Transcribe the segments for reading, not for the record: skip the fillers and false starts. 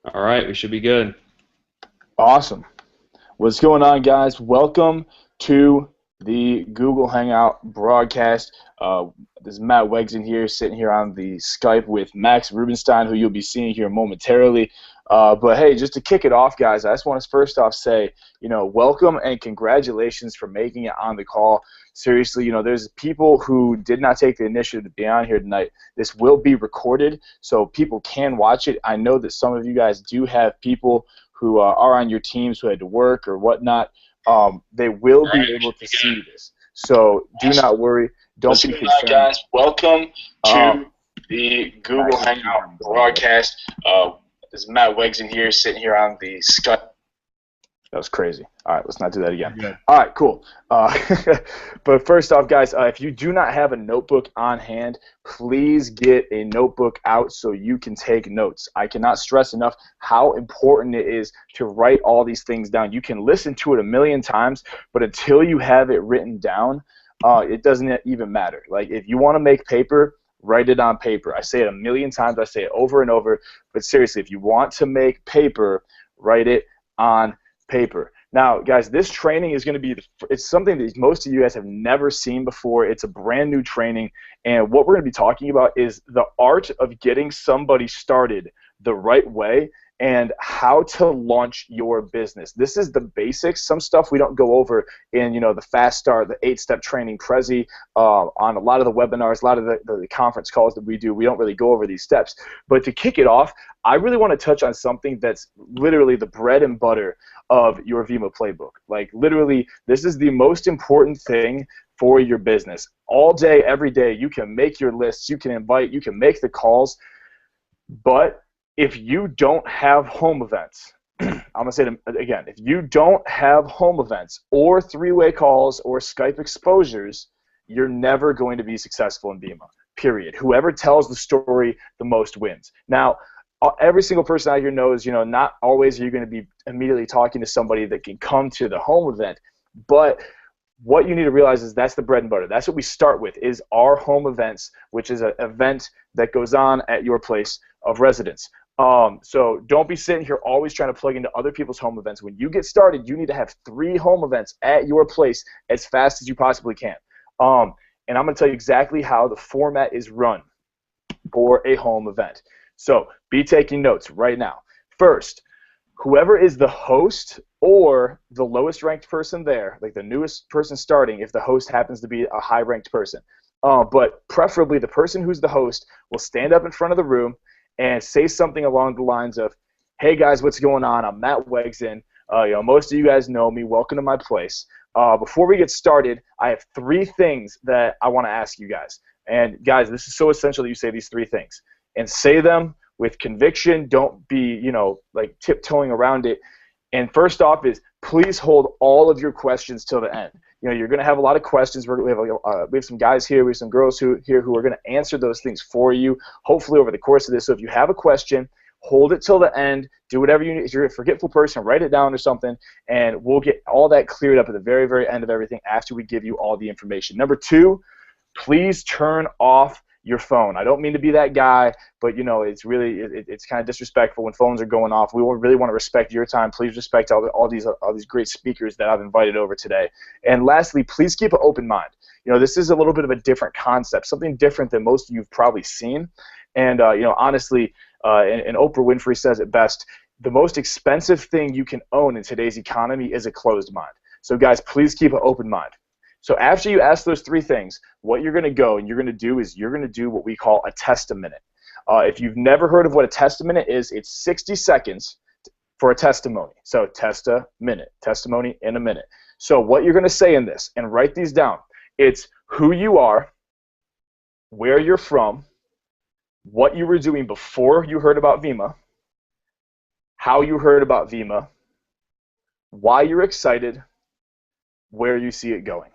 All right, we should be good. Awesome. What's going on, guys? Welcome to the Google Hangout broadcast. This is Matt Wegson here, sitting here on the Skype with Max Rubenstein, who you'll be seeing here momentarily. But hey, just to kick it off, guys, I just want to first off say, welcome and congratulations for making it on the call. Seriously, there's people who did not take the initiative to be on here tonight. This will be recorded, so people can watch it. I know that some of you guys do have people who are on your teams who had to work or whatnot. They will be able to see this. So do not worry. Don't be concerned. Guys, welcome to the Google Hangout broadcast. This is Matt Wegson here, sitting here on the Skype. That was crazy. All right, let's not do that again. Yeah. All right, cool. But first off, guys, if you do not have a notebook on hand, please get a notebook out so you can take notes. I cannot stress enough how important it is to write all these things down. You can listen to it a million times, but until you have it written down, it doesn't even matter. Like, if you want to make paper, write it on paper. I say it a million times. I say it over and over. But seriously, if you want to make paper, write it on paper. Now, guys, this training is going to be, it's something that most of you guys have never seen before. It's a brand new training, and what we're going to be talking about is the art of getting somebody started the right way and how to launch your business. This is the basics. Some stuff we don't go over in, the Fast Start, the 8-step training, Prezi, on a lot of the webinars, a lot of the conference calls that we do. We don't really go over these steps. But to kick it off, I really want to touch on something that's literally the bread and butter of your Vima playbook. Like, literally, this is the most important thing for your business. All day, every day, you can make your lists, you can invite, you can make the calls, but if you don't have home events, I'm going to say it again, if you don't have home events or three-way calls or Skype exposures, you're never going to be successful in Vima, period. Whoever tells the story the most wins. Now, every single person out here knows, not always are you going to be immediately talking to somebody that can come to the home event, but what you need to realize is that's the bread and butter. That's what we start with, is our home events, which is an event that goes on at your place of residence. So don't be sitting here always trying to plug into other people's home events. When you get started, you need to have 3 home events at your place as fast as you possibly can. And I'm going to tell you exactly how the format is run for a home event. So be taking notes right now. First, whoever is the host or the lowest ranked person there, like the newest person starting, if the host happens to be a high ranked person, but preferably the person who's the host will stand up in front of the room and say something along the lines of, "Hey guys, what's going on? I'm Matt Wegson. Most of you guys know me. Welcome to my place. Before we get started, I have 3 things that I want to ask you guys. And guys, this is so essential that you say these 3 things. And say them with conviction. Don't be, like tiptoeing around it. And first off is, please hold all of your questions till the end. You're going to have a lot of questions. We have some guys here, we have some girls here who are going to answer those things for you, hopefully over the course of this. So if you have a question, hold it till the end. Do whatever you need. If you're a forgetful person, write it down or something, and we'll get all that cleared up at the very, very end of everything after we give you all the information. Number 2, please turn off your phone. I don't mean to be that guy, but it's really it's kind of disrespectful when phones are going off. We really want to respect your time. Please respect all these great speakers that I've invited over today. And lastly, please keep an open mind. This is a little bit of a different concept, something different than most of you've probably seen. And honestly, and Oprah Winfrey says it best, the most expensive thing you can own in today's economy is a closed mind. So guys, please keep an open mind. So after you ask those 3 things, what you're going to go and you're going to do is you're going to do what we call a test-a-minute. If you've never heard of what a test-a-minute is, it's 60 seconds for a testimony. So test-a-minute, testimony in a minute. So what you're going to say in this, and write these down, it's who you are, where you're from, what you were doing before you heard about Vima, how you heard about Vima, why you're excited, where you see it going.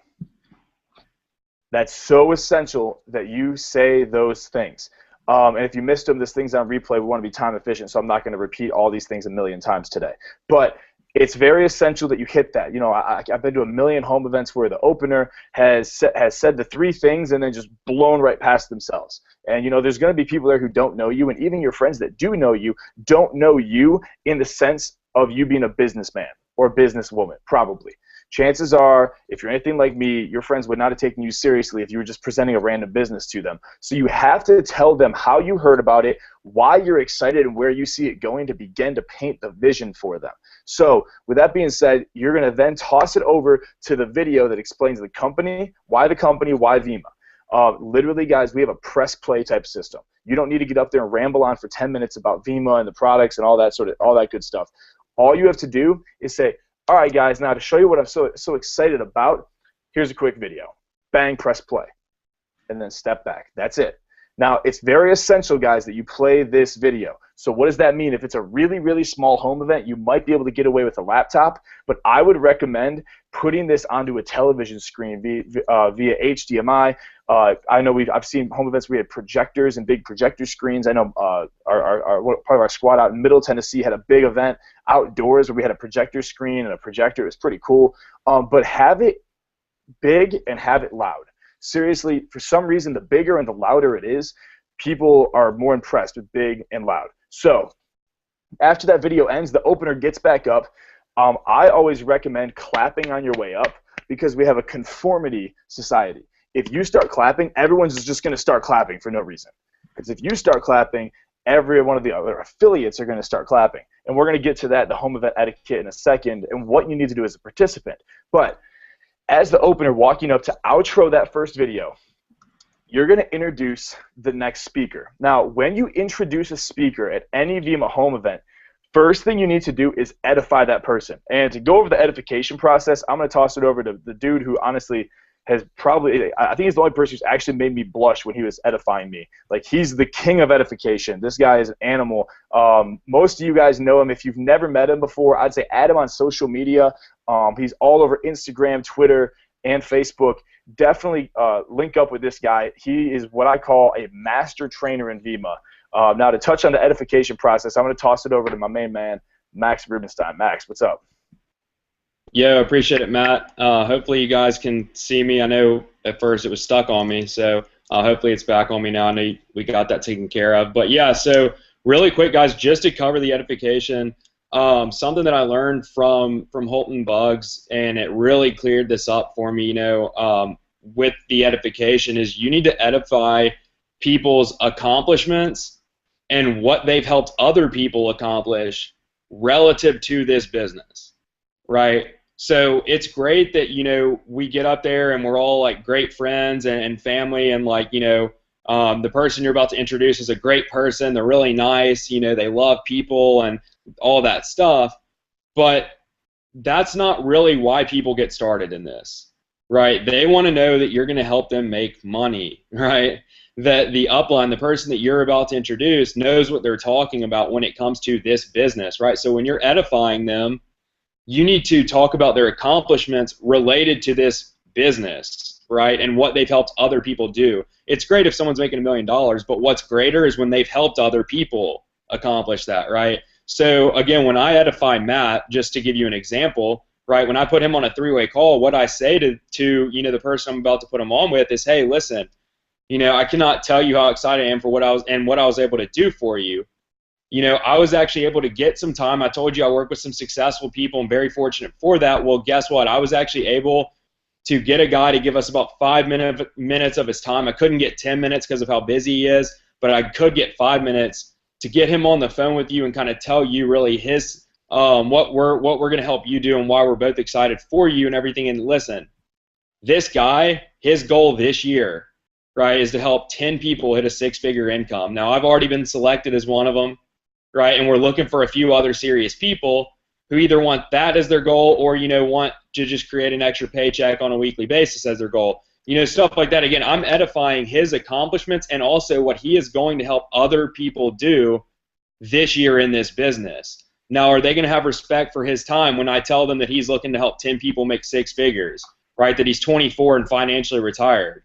That's so essential that you say those things. And if you missed them, this thing's on replay. We want to be time efficient, so I'm not going to repeat all these things a million times today. But it's very essential that you hit that. You know, I've been to a million home events where the opener has said the three things and then just blown right past themselves. And, you know, there's going to be people there who don't know you, and even your friends that do know you don't know you in the sense of you being a businessman or a businesswoman, probably. Chances are, if you're anything like me, your friends would not have taken you seriously if you were just presenting a random business to them. So you have to tell them how you heard about it, why you're excited, and where you see it going to begin to paint the vision for them. So with that being said, you're going to then toss it over to the video that explains the company, why Vemma. Literally, guys, we have a press play type system. You don't need to get up there and ramble on for 10 minutes about Vemma and the products and all that good stuff. All you have to do is say, all right, guys, now to show you what I'm so excited about, here's a quick video. Bang, press play. And then step back. That's it. Now, it's very essential, guys, that you play this video. So what does that mean? If it's a really, really small home event, you might be able to get away with a laptop, but I would recommend putting this onto a television screen via HDMI. I know I've seen home events where we had projectors and big projector screens. I know part of our squad out in Middle Tennessee had a big event outdoors where we had a projector screen and a projector. It was pretty cool. But have it big and have it loud. Seriously, for some reason, the bigger and the louder it is, people are more impressed with big and loud. So after that video ends, the opener gets back up. I always recommend clapping on your way up because we have a conformity society. If you start clapping, everyone's just going to start clapping for no reason. Because if you start clapping, every one of the other affiliates are going to start clapping. And we're going to get to that, the home event etiquette, in a second, and what you need to do as a participant. But as the opener walking up to outro that first video, you're going to introduce the next speaker. Now, when you introduce a speaker at any Vemma home event, first thing you need to do is edify that person. And to go over the edification process, I'm going to toss it over to the dude who honestly has probably, I think he's the only person who's actually made me blush when he was edifying me. Like, he's the king of edification. This guy is an animal. Most of you guys know him. If you've never met him before, I'd say add him on social media. He's all over Instagram, Twitter, and Facebook. Definitely link up with this guy. He is what I call a master trainer in Vemma. Now, to touch on the edification process, I'm going to toss it over to my main man, Max Rubenstein. Max, what's up? Yeah, appreciate it, Matt. Hopefully you guys can see me. I know at first it was stuck on me, so hopefully it's back on me now. I know we got that taken care of. But yeah, so really quick, guys, just to cover the edification, something that I learned from Holton Bugs, and it really cleared this up for me, with the edification, is you need to edify people's accomplishments and what they've helped other people accomplish relative to this business, right? So it's great that, we get up there and we're all like great friends and family, and like, the person you're about to introduce is a great person. They're really nice, they love people and all that stuff. But that's not really why people get started in this, right? They want to know that you're going to help them make money, right? That the upline, the person that you're about to introduce, knows what they're talking about when it comes to this business, right? So when you're edifying them, you need to talk about their accomplishments related to this business, right, and what they've helped other people do. It's great if someone's making $1 million, but what's greater is when they've helped other people accomplish that, right? So, again, when I edify Matt, just to give you an example, right, when I put him on a three-way call, what I say to the person I'm about to put him on with is, hey, listen, I cannot tell you how excited I am for what I was able to do for you. I was actually able to get some time. I told you I work with some successful people. I'm very fortunate for that. Well, guess what? I was actually able to get a guy to give us about 5 minutes of his time. I couldn't get 10 minutes because of how busy he is, but I could get 5 minutes to get him on the phone with you and kind of tell you really his what we're going to help you do and why we're both excited for you and everything. And listen, this guy, his goal this year, right, is to help 10 people hit a six-figure income. Now, I've already been selected as one of them. Right, and we're looking for a few other serious people who either want that as their goal or, want to just create an extra paycheck on a weekly basis as their goal. Stuff like that. Again, I'm edifying his accomplishments and also what he is going to help other people do this year in this business. Now, are they going to have respect for his time when I tell them that he's looking to help 10 people make six figures, right, that he's 24 and financially retired,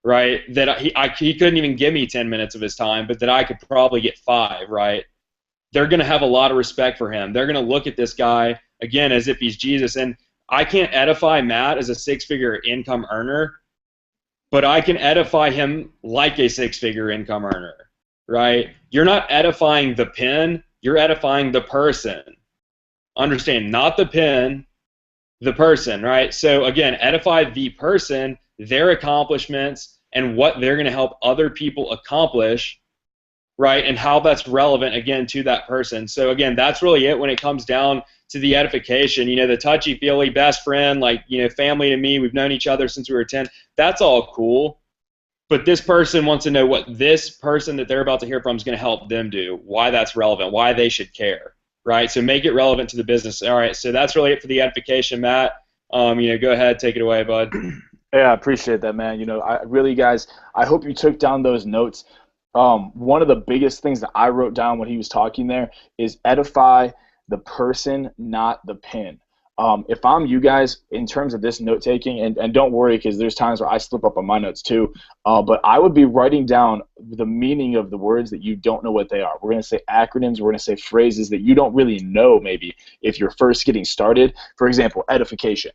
right, that he couldn't even give me 10 minutes of his time, but that I could probably get 5, right? They're going to have a lot of respect for him. They're going to look at this guy again, as if he's Jesus. And I can't edify Matt as a six-figure income earner, but I can edify him like a six-figure income earner, right? You're not edifying the pen, you're edifying the person. Understand, not the pen, the person, right? So again, edify the person, their accomplishments, and what they're going to help other people accomplish, right? And how that's relevant, again, to that person. So again, that's really it when it comes down to the edification. You know, the touchy-feely best friend, like, you know, family to me, we've known each other since we were 10. That's all cool. But this person wants to know what this person that they're about to hear from is going to help them do, why that's relevant, why they should care, right? So make it relevant to the business. All right, so that's really it for the edification, Matt. You know, go ahead, take it away, bud. Yeah, I appreciate that, man. You know, I really, guys, I hope you took down those notes. One of the biggest things that I wrote down when he was talking there is edify the person, not the pin. If I'm you guys, in terms of this note taking, and don't worry, because there's times where I slip up on my notes too, but I would be writing down the meaning of the words that you don't know what they are. We're going to say acronyms, we're going to say phrases that you don't really know maybe if you're first getting started. For example, edification.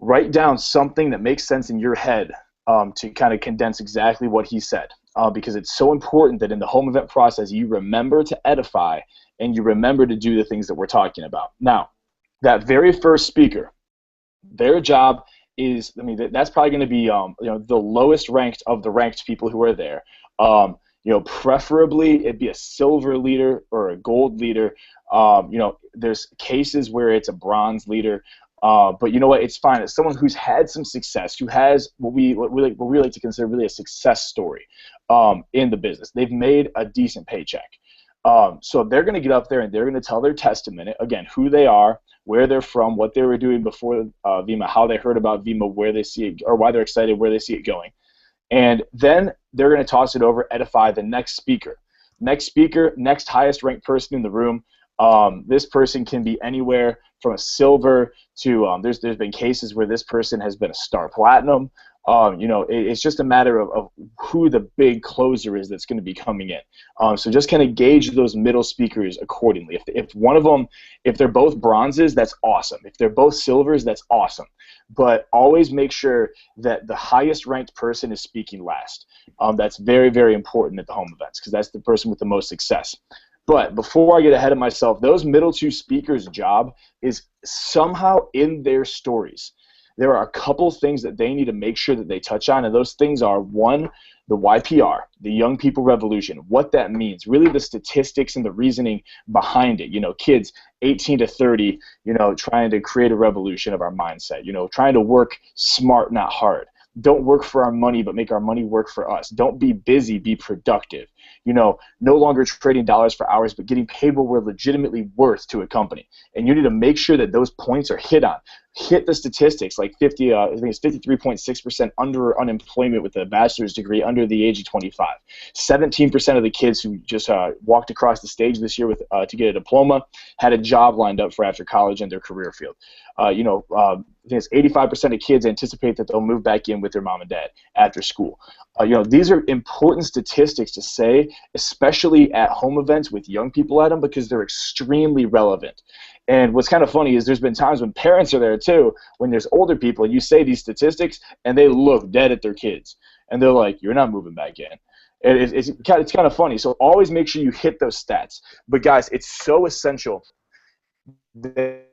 Write down something that makes sense in your head to kind of condense exactly what he said, because it's so important that in the home event process you remember to edify and you remember to do the things that we're talking about. Now, that very first speaker, their job is, I mean, that's probably going to be you know, the lowest ranked of the ranked people who are there. You know, preferably it'd be a silver leader or a gold leader. You know, there's cases where it's a bronze leader. But you know what? It's fine. It's someone who's had some success, who has what we like to consider really a success story in the business. They've made a decent paycheck. So they're going to get up there and they're going to tell their testimony, again, who they are, where they're from, what they were doing before Vemma, how they heard about Vemma, where they see it, or why they're excited, where they see it going. And then they're going to toss it over, edify the next speaker. Next speaker, next highest ranked person in the room. This person can be anywhere from a silver to there's been cases where this person has been a star platinum. You know, it's just a matter of who the big closer is that's going to be coming in. So just kind of gauge those middle speakers accordingly. If one of them, if they're both bronzes, that's awesome. If they're both silvers, that's awesome. But always make sure that the highest ranked person is speaking last. That's very, very important at the home events because that's the person with the most success. But before I get ahead of myself, those middle two speakers' job is somehow in their stories. There are a couple things that they need to make sure that they touch on, and those things are, one, the YPR, the Young People Revolution, what that means, really the statistics and the reasoning behind it. You know, kids 18 to 30, you know, trying to create a revolution of our mindset, you know, trying to work smart, not hard. Don't work for our money, but make our money work for us. Don't be busy, be productive. You know, no longer trading dollars for hours, but getting paid what we're legitimately worth to a company. And you need to make sure that those points are hit on. Hit the statistics, like I think it's 53.6% under unemployment with a bachelor's degree under the age of 25. 17% of the kids who just walked across the stage this year with to get a diploma had a job lined up for after college in their career field. You know, I think it's 85% of kids anticipate that they'll move back in with their mom and dad after school. You know, these are important statistics to say, especially at home events with young people at them, because they're extremely relevant. And what's kind of funny is there's been times when parents are there too, when there's older people, and you say these statistics, and they look dead at their kids. And they're like, you're not moving back in. And it's kind of funny. So always make sure you hit those stats. But guys, it's so essential that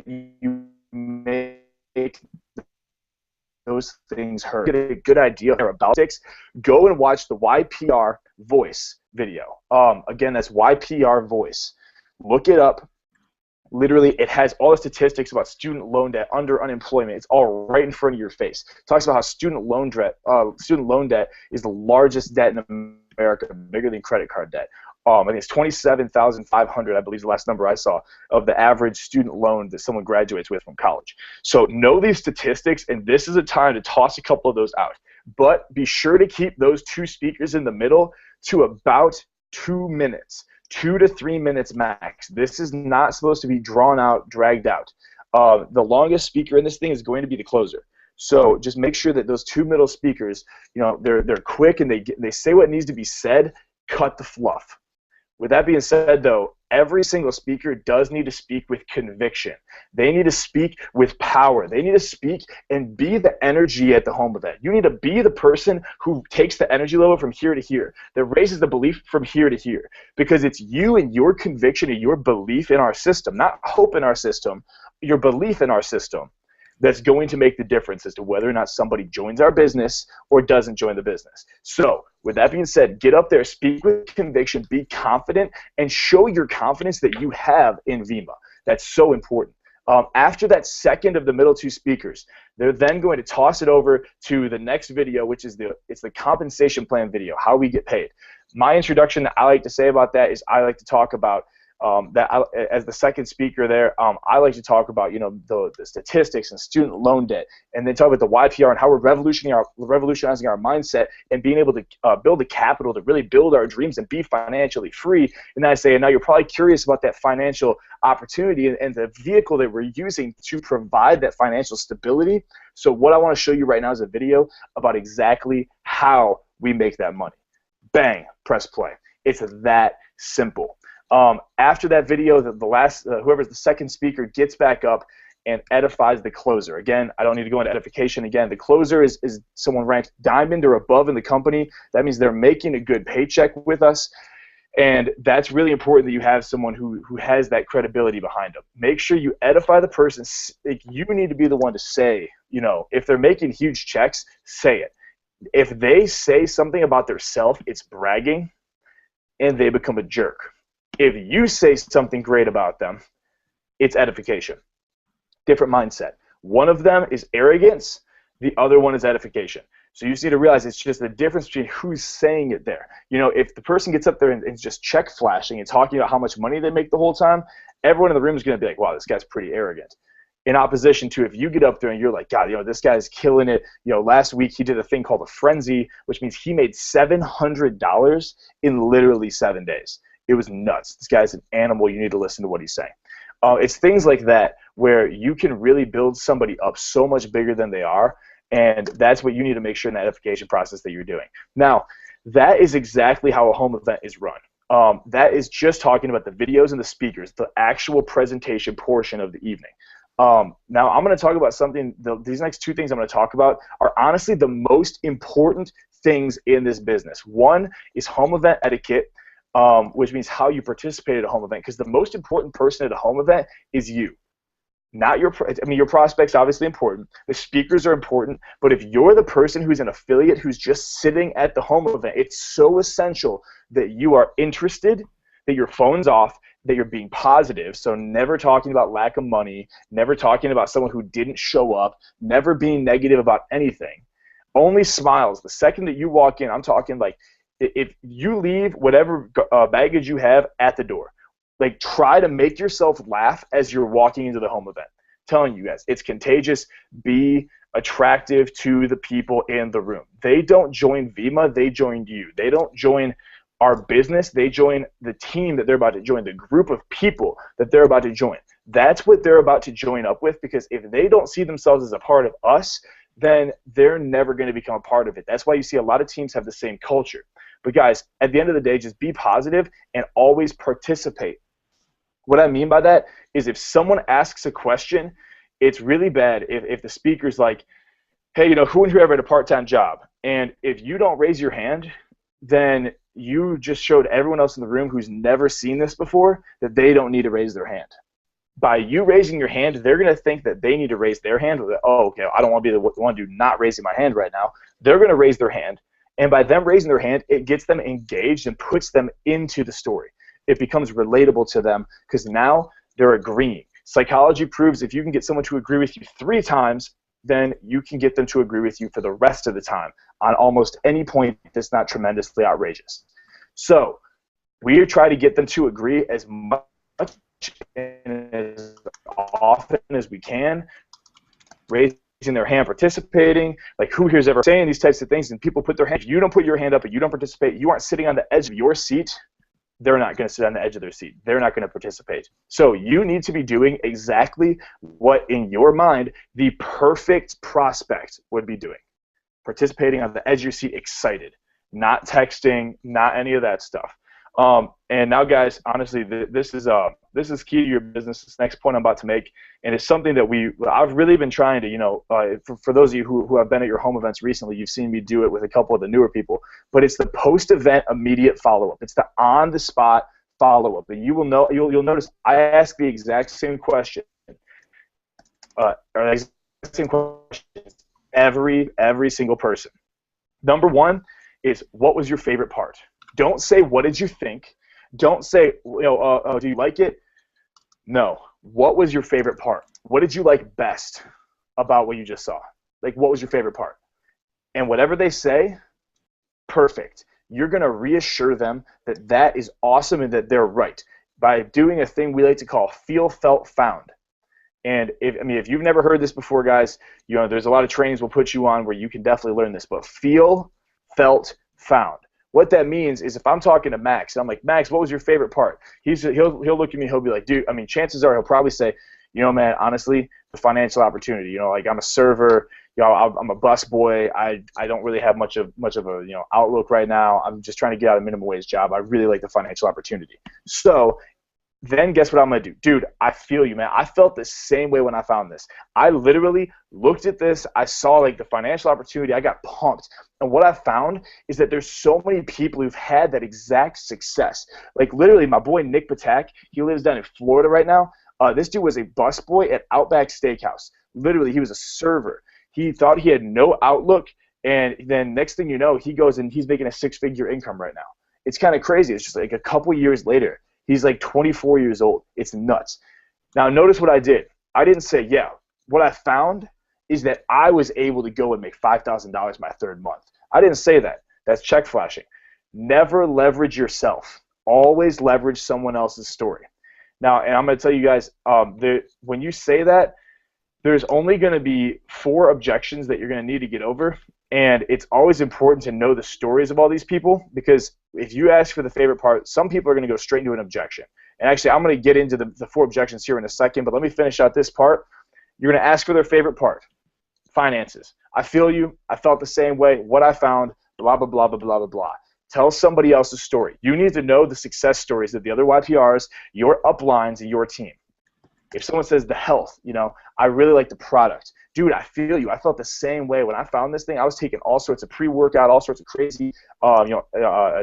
you make those things heard. Get a good idea about it. Go and watch the YPR Voice video. Again, that's YPR Voice. Look it up. Literally, it has all the statistics about student loan debt, under unemployment. It's all right in front of your face. It talks about how student loan debt is the largest debt in America, bigger than credit card debt. I think it's $27,500, I believe is the last number I saw, of the average student loan that someone graduates with from college. So know these statistics, and this is a time to toss a couple of those out. But be sure to keep those two speakers in the middle to about 2 minutes. 2 to 3 minutes max. This is not supposed to be drawn out, dragged out. The longest speaker in this thing is going to be the closer. So just make sure that those two middle speakers, you know, they're quick and they say what needs to be said. Cut the fluff. With that being said, though, every single speaker does need to speak with conviction. They need to speak with power. They need to speak and be the energy at the home event. You need to be the person who takes the energy level from here to here, that raises the belief from here to here, because it's you and your conviction and your belief in our system, not hope in our system, your belief in our system, that's going to make the difference as to whether or not somebody joins our business or doesn't join the business. So with that being said, get up there, speak with conviction, be confident, and show your confidence that you have in Vemma. That's so important. After that second of the middle two speakers, they're then going to toss it over to the next video, which is it's the compensation plan video, how we get paid. My introduction that I like to say about that is I like to talk about as the second speaker there, I like to talk about, you know, the statistics and student loan debt, and then talk about the YPR and how we're revolutionizing our mindset and being able to build the capital to really build our dreams and be financially free. And then I say, and now you're probably curious about that financial opportunity and the vehicle that we're using to provide that financial stability. So what I want to show you right now is a video about exactly how we make that money. Bang, press play. It's that simple. After that video, whoever's the second speaker gets back up and edifies the closer. Again, I don't need to go into edification again. The closer is someone ranked diamond or above in the company. That means they're making a good paycheck with us. And that's really important that you have someone who has that credibility behind them. Make sure you edify the person. You need to be the one to say, you know, if they're making huge checks, say it. If they say something about their self, it's bragging, and they become a jerk. If you say something great about them, it's edification. Different mindset. One of them is arrogance. The other one is edification. So you just need to realize it's just the difference between who's saying it there. You know, if the person gets up there and just check flashing and talking about how much money they make the whole time, everyone in the room is going to be like, wow, this guy's pretty arrogant. In opposition to if you get up there and you're like, God, you know, this guy's killing it. You know, last week he did a thing called a frenzy, which means he made $700 in literally 7 days. It was nuts. This guy's an animal. You need to listen to what he's saying. It's things like that where you can really build somebody up so much bigger than they are, and that's what you need to make sure in that edification process that you're doing. Now, that is exactly how a home event is run. That is just talking about the videos and the speakers, the actual presentation portion of the evening. Now, I'm going to talk about something. These next two things I'm going to talk about are honestly the most important things in this business. One is home event etiquette. Which means how you participate at a home event, because the most important person at a home event is you, not your. I mean, your prospects obviously important. The speakers are important, but if you're the person who's an affiliate who's just sitting at the home event, it's so essential that you are interested, that your phone's off, that you're being positive. So never talking about lack of money, never talking about someone who didn't show up, never being negative about anything. Only smiles. The second that you walk in, I'm talking like, if you leave whatever baggage you have at the door, like try to make yourself laugh as you're walking into the home event. I'm telling you guys, it's contagious. Be attractive to the people in the room. They don't join Vemma, they joined you. They don't join our business, they join the team that they're about to join, the group of people that they're about to join. That's what they're about to join up with, because if they don't see themselves as a part of us, then they're never going to become a part of it. That's why you see a lot of teams have the same culture. But guys, at the end of the day, just be positive and always participate. What I mean by that is if someone asks a question, it's really bad if the speaker's like, hey, you know, who in here ever had a part-time job? And if you don't raise your hand, then you just showed everyone else in the room who's never seen this before that they don't need to raise their hand. By you raising your hand, they're going to think that they need to raise their hand. Oh, okay, I don't want to be the one dude not raising my hand right now. They're going to raise their hand. And by them raising their hand, it gets them engaged and puts them into the story. It becomes relatable to them because now they're agreeing. Psychology proves if you can get someone to agree with you 3 times, then you can get them to agree with you for the rest of the time on almost any point that's not tremendously outrageous. So we try to get them to agree as much and as often as we can, raising their hand, participating, like who here's ever saying these types of things, and people put their hand. If you don't put your hand up and you don't participate, you aren't sitting on the edge of your seat, they're not going to sit on the edge of their seat. They're not going to participate. So you need to be doing exactly what in your mind the perfect prospect would be doing. Participating on the edge of your seat, excited, not texting, not any of that stuff. And now, guys, honestly, this is key to your business. This next point I'm about to make, and it's something that I've really been trying to, for those of you who have been at your home events recently, you've seen me do it with a couple of the newer people. But it's the post-event immediate follow-up. It's the on-the-spot follow-up, and you'll notice I ask the exact same question, or the exact same questions every single person. Number one is, what was your favorite part? Don't say, what did you think? Don't say, do you like it? No. What was your favorite part? What did you like best about what you just saw? Like, what was your favorite part? And whatever they say, perfect. You're going to reassure them that that is awesome and that they're right by doing a thing we like to call feel, felt, found. And if you've never heard this before, guys, there's a lot of trainings we'll put you on where you can definitely learn this. But feel, felt, found. What that means is, if I'm talking to Max and I'm like, Max, what was your favorite part? He'll look at me, he'll be like, dude, chances are he'll probably say, man, honestly, the financial opportunity. Like, I'm a server, I'm a bus boy. I don't really have much of a outlook right now. I'm just trying to get out of a minimum wage job. I really like the financial opportunity. So then guess what I'm going to do? Dude, I feel you, man. I felt the same way when I found this. I literally looked at this. I saw, like, the financial opportunity. I got pumped. And what I found is that there's so many people who've had that exact success. Like, literally, my boy Nick Patak, he lives down in Florida right now. This dude was a busboy at Outback Steakhouse. Literally, he was a server. He thought he had no outlook, and then next thing you know, he goes and he's making a six-figure income right now. It's kind of crazy. It's just like a couple years later. He's like 24 years old. It's nuts. Now, notice what I did. I didn't say, yeah. What I found is that I was able to go and make $5,000 my third month. I didn't say that. That's check flashing. Never leverage yourself. Always leverage someone else's story. Now, and I'm going to tell you guys, when you say that, there's only going to be 4 objections that you're going to need to get over. And it's always important to know the stories of all these people, because if you ask for the favorite part, some people are going to go straight into an objection. And actually, I'm going to get into the 4 objections here in a second, but let me finish out this part. You're going to ask for their favorite part. Finances. I feel you. I felt the same way. What I found, blah, blah, blah, blah, blah, blah, blah. Tell somebody else's story. You need to know the success stories of the other YPRs, your uplines, and your team. If someone says the health, I really like the product. Dude, I feel you. I felt the same way when I found this thing. I was taking all sorts of pre-workout, all sorts of crazy,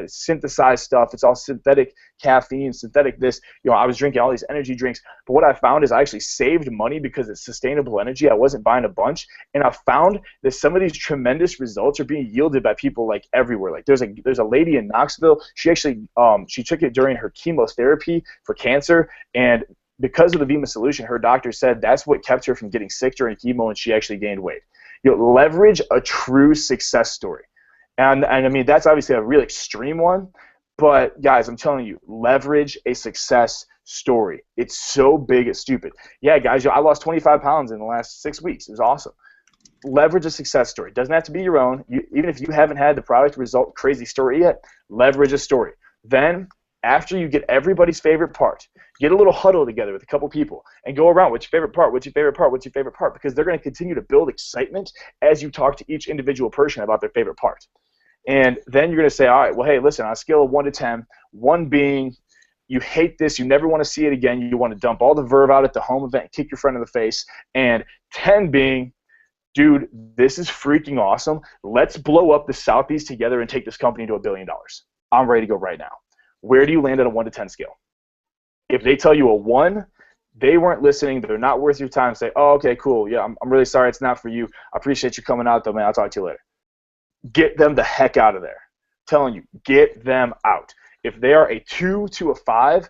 synthesized stuff. It's all synthetic caffeine, synthetic this. I was drinking all these energy drinks. But what I found is I actually saved money because it's sustainable energy. I wasn't buying a bunch, and I found that some of these tremendous results are being yielded by people like everywhere. Like there's a lady in Knoxville. She actually she took it during her chemotherapy for cancer, and because of the Vima solution, her doctor said that's what kept her from getting sick during chemo, and she actually gained weight. Leverage a true success story. And I mean, that's obviously a real extreme one, but guys, I'm telling you, leverage a success story. It's so big, it's stupid. Yeah, guys, I lost 25 pounds in the last 6 weeks. It was awesome. Leverage a success story. It doesn't have to be your own. Even if you haven't had the product result crazy story yet, leverage a story. Then, after you get everybody's favorite part, get a little huddle together with a couple people and go around, what's your favorite part, what's your favorite part, what's your favorite part, because they're going to continue to build excitement as you talk to each individual person about their favorite part. And then you're going to say, all right, well, hey, listen, on a scale of 1 to 10, 1 being you hate this, you never want to see it again, you want to dump all the verve out at the home event and kick your friend in the face, and 10 being, dude, this is freaking awesome. Let's blow up the Southeast together and take this company to $1 billion. I'm ready to go right now. Where do you land on a 1 to 10 scale? If they tell you a 1, they weren't listening, they're not worth your time. Say, oh, okay, cool. Yeah, I'm really sorry it's not for you. I appreciate you coming out, though, man. I'll talk to you later. Get them the heck out of there. I'm telling you, get them out. If they are a 2 to a 5,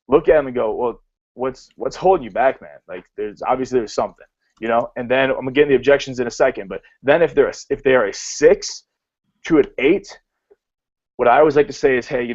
look at them and go, well, what's holding you back, man? Like, obviously there's something, And then I'm gonna get into the objections in a second. But then if they are a 6 to an 8, what I always like to say is, hey,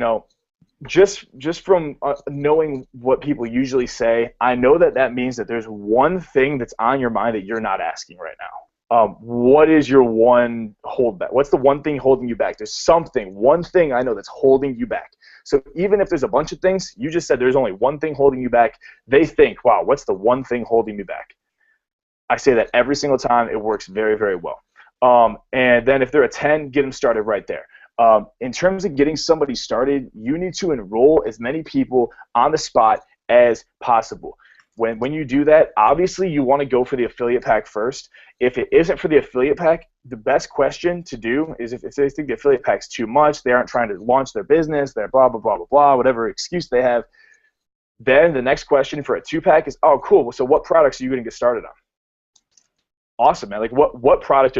just from knowing what people usually say, I know that means that there's one thing that's on your mind that you're not asking right now. What is your one holdback? What's the one thing holding you back? There's one thing I know that's holding you back. So even if there's a bunch of things, you just said there's only one thing holding you back, they think, wow, what's the one thing holding me back? I say that every single time. It works very, very well. And then if they're a 10, get them started right there. In terms of getting somebody started, you need to enroll as many people on the spot as possible. When you do that, obviously you want to go for the affiliate pack first. If it isn't for the affiliate pack, the best question to do is if they think the affiliate pack's too much, they aren't trying to launch their business, they're blah, blah, blah, blah, blah, whatever excuse they have, then the next question for a 2-pack is, oh, cool, so what products are you going to get started on? Awesome, man. Like what product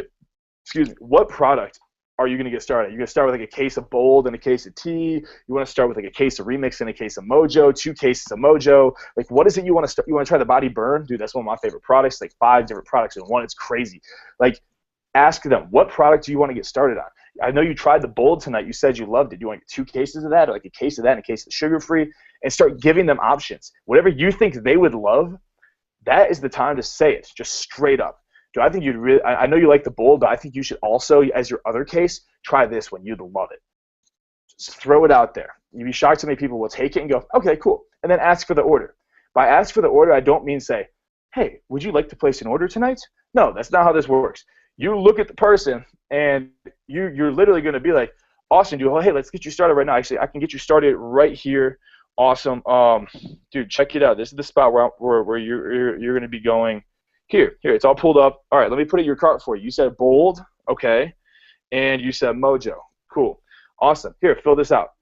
are you going to get started? You're going to start with like a case of Bold and a case of tea. You want to start with like a case of Remix and a case of Mojo, 2 cases of Mojo. Like, what is it you want to start? You want to try the Body Burn? Dude, that's one of my favorite products. Like 5 different products in one. It's crazy. Like, ask them, what product do you want to get started on? I know you tried the Bold tonight. You said you loved it. Do you want to get 2 cases of that, or like a case of that and a case of sugar-free? And start giving them options. Whatever you think they would love, that is the time to say it, just straight up. Do I think you'd really? I know you like the Bold, but I think you should also, as your other case, try this one. You'd love it. Just throw it out there. You'd be shocked how many people will take it and go, okay, cool, and then ask for the order. By ask for the order, I don't mean say, hey, would you like to place an order tonight? No, that's not how this works. You look at the person, and you're literally going to be like, Austin, dude, hey, let's get you started right now. Actually, I can get you started right here. Awesome. Dude, check it out. This is the spot where you're going to be going. Here, it's all pulled up. All right, let me put it in your cart for you. You said Bold, okay, and you said Mojo. Cool. Awesome. Here, fill this out.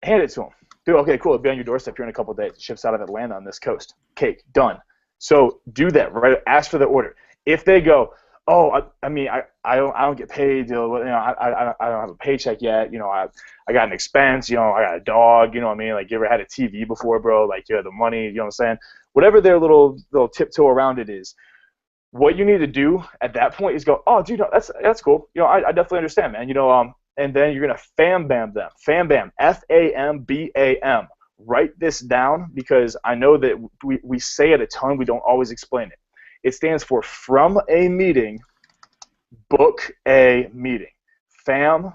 Hand it to him. Dude, okay, cool. It'll be on your doorstep here in a couple of days. It ships out of Atlanta on this coast. Cake, done. So do that, right? Ask for the order. If they go, oh, I don't get paid. I don't have a paycheck yet. I got an expense. I got a dog. You know what I mean? Like, you ever had a TV before, bro? Like, you have the money. You know what I'm saying? Whatever their little tiptoe around it is, what you need to do at that point is go, oh, dude, no, that's cool. I definitely understand, man. And then you're gonna fam bam them. Fam bam, FAMBAM. Write this down, because I know that we say it a ton. We don't always explain it. It stands for from a meeting, book a meeting. Fam